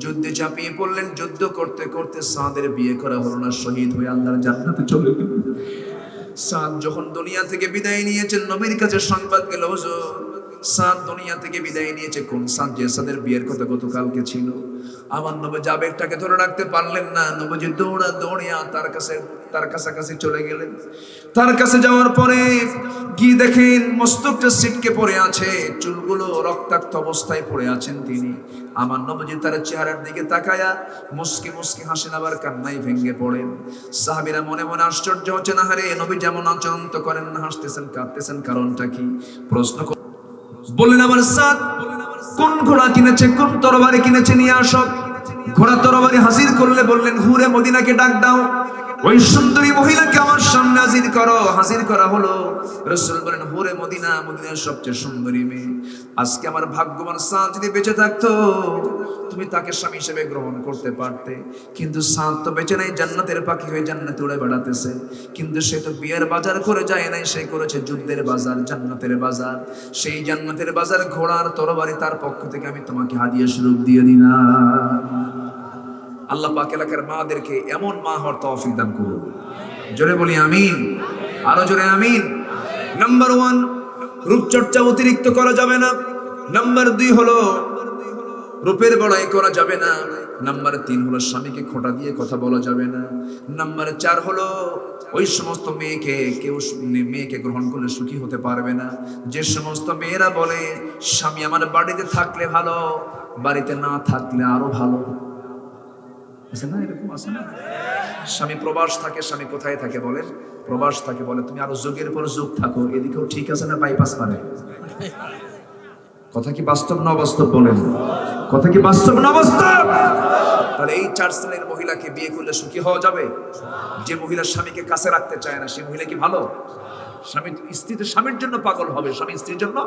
যুদ্ধে চাপিয়ে পড়লেন। যুদ্ধ করতে করতে সাদের বিয়ে করা হলো না, শহীদ হয়ে আল্লাহর জান্নাতে চলে গেল। সাদ যখন দুনিয়া থেকে বিদায় নিয়েছেন, নবীর কাছে সংবাদ গেল, হুজুর সাদ দুনিয়া থেকে বিদায় নিয়েছে। কোন সাদ? যে সাদের বিয়ের কথা গতকালকে ছিল। আমার নবী জাবেরটাকে ধরে রাখতে পারলেন না, নবীজি দৌড়িয়া তার কাছাকাছি চলে গেলেন। তার কাছে যাওয়ার পরে গিয়ে দেখেন মস্তকটা ছিটকে পড়ে আছে, চুলগুলো রক্তাক্ত অবস্থায় পড়ে আছেন তিনি। আমার নবীজি তার চেহারার দিকে তাকায়া মুস্কি মুস্কি হাসেন, আবার কান্নায় ভেঙে পড়েন। সাহাবীরা মনে মনে আশ্চর্য হচ্ছেন, আহারে নবী যেমন আচরণ তো করেন না, হাসতেছেন কাঁদতেছেন, কারণটা কি? প্রশ্ন বললেন, আমার সাদ কোন ঘোড়া কিনেছে, কোন তরবারি কিনেছে, নিয়ে আসো। ঘোড়া তরবারি হাজির করলে বললেন, হুরে মদিনাকে ডাক দাও, ওই সুন্দরী মহিলাকে আমার সামনে হাজির করো। হাজির করা হলো। রাসূল বলেন, হুরে মদিনা, মদিনার সবচেয়ে সুন্দরী মেয়ে। আজকে আমার ভাগ্যবান সাদ যদি বেঁচে থাকতো, তুমি তাকে স্বামী হিসেবে গ্রহণ করতে পারতে। কিন্তু সাদ তো বেঁচে নাই, জান্নাতের পাখি হয়ে জান্নাতে উড়ে বেড়াতেছে। কিন্তু সে তো বিয়ের বাজার করে যায় নাই, সে করেছে যুদ্ধের বাজার, জান্নাতের বাজার। সেই জান্নাতের বাজার ঘোড়ার তরবারি তার পক্ষ থেকে আমি তোমাকে হাদিয়া স্বরূপ দিয়ে দিলাম। আল্লাহ পাক এলাকার মাদেরকে এমন মা হওয়ার তৌফিক দান করুন। জোরে বলি আমিন, আরো জোরে আমিন। নাম্বার 1, রূপচর্চা অতিরিক্ত করা যাবে না। নাম্বার 2 হলো রূপের বড়াই করা যাবে না। নাম্বার 3 হলো স্বামীকে খোঁটা দিয়ে কথা বলা যাবে না। নাম্বার 4 হলো ওই সমস্ত মেয়েকে গ্রহণ করলে সুখী হতে পারবে না যে সমস্ত মেয়েরা বলে স্বামী আমার বাড়িতে থাকলে ভালো, বাড়িতে না থাকলে আরো ভালো। আছে না, এরকম আছে না? স্বামী প্রবাস থাকে, স্বামী কোথায় থাকে বলেন? প্রবাস থাকে, বলে তুমি আরো যুগের পর যুগ থাকো, এদিকেও ঠিক আছে না বাইপাস পারে। কথা কি বাস্তব না অবাস্তব বলেন? কথা কি বাস্তব না অবাস্তব? তাহলে এই 4 শ্রেণীর মহিলাকে বিয়ে করলে সুখী হওয়া যাবে? যে মহিলা স্বামীকে কাছে রাখতে চায় না, সেই মহিলা কি ভালো? স্ত্রী তো স্বামীর জন্য পাগল হবে, স্বামী স্ত্রীর জন্য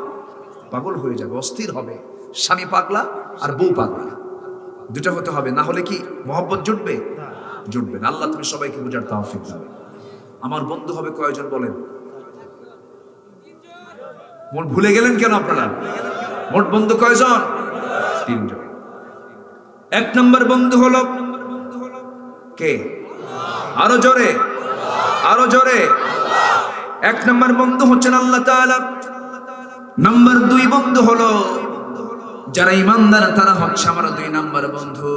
পাগল হয়ে যাবে, অস্থির হবে। স্বামী পাগলা আর বউ পাগলা, দুটা হতে হবে, না হলে কি মহব্বত জুটবে? জুটবে না। আল্লাহ তুমি সবাইকে বুঝার তৌফিক দাও। আমার বন্ধু হবে কয়জন বলেন? মোট ভুলে গেলেন কেন আপনারা? মোট বন্ধু কয়জন? 3 জন। 1 নম্বর বন্ধু হলো কে? আরো জোরে, আরো জোরে। 1 নম্বর বন্ধু হচ্ছেন আল্লাহ তাআলা। নাম্বার 2 বন্ধু হলো যারা ইমানদার, তারা হচ্ছে আমার 2 নম্বর বন্ধু।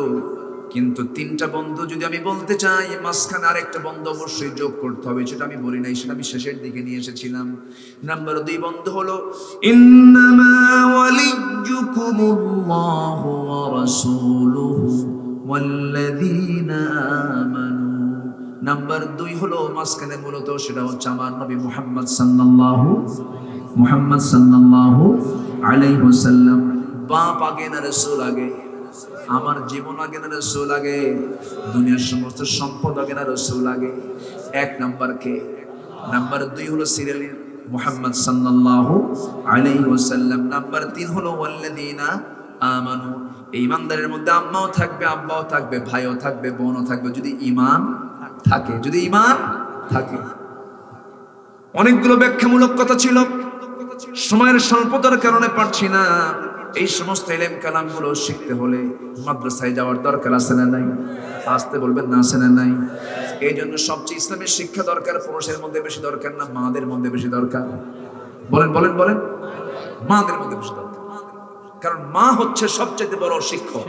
কিন্তু 3টা বন্ধু যদি আমি বলতে চাই, মাঝখানে আরেকটা বন্ধু অবশ্যই যোগ করতে হবে, সেটা আমি বলি নাই, সেটা আমি শেষের দিকে নিয়ে এসেছিলাম। নাম্বার 2 বন্ধু হলো ইন্নামা ওয়ালিয়্যুকুমুল্লাহু ওয়া রাসূলুহু ওয়াল্লাযীনা আমানু। নাম্বার 2 হলো মাঝখানে মূলত সেটা হচ্ছে আমার নবী মুহাম্মদ সাল্লাল্লাহু আলাইহি ওয়াসাল্লাম। বাপ আগে না রাসূল আগে? আমার জীবন আগে না রাসূল আগে? দুনিয়ার সমস্ত সম্পদ আগে না রাসূল আগে? 1 নাম্বার কে? নাম্বার 2 হলো সিরিয়ালি মুহাম্মদ সাল্লাল্লাহু আলাইহি ওয়াসাল্লাম। নাম্বার 3 হলো ওয়াল্লাযীনা আমানু। এই ইমানদারের মধ্যে আম্মাও থাকবে, আব্বাও থাকবে, ভাইও থাকবে, বোনও থাকবে, যদি ঈমান থাকে, যদি ঈমান থাকে। অনেকগুলো ব্যাখ্যামূলক কথা ছিল, সময়ের স্বল্পতার কারণে পারছি না। এই সমস্ত ইলম কালামগুলো শিখতে হলে মাদ্রাসায় যাওয়ার দরকার আছে না নাই? আসতে বলবেন না, আছে না নাই? এই জন্য সবচেয়ে ইসলামের শিক্ষা দরকার পুরুষের মধ্যে বেশি দরকার না মাদের মধ্যে বেশি দরকার? বলেন বলেন বলেন। মাদের মধ্যে বেশি দরকার, কারণ মা হচ্ছে সবচাইতে বড় শিক্ষক।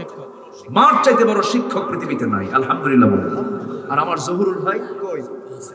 মার চাইতে বড় শিক্ষক পৃথিবীতে নাই, আলহামদুলিল্লাহ বলেন। আর আমার জহুরুল ভাই কই?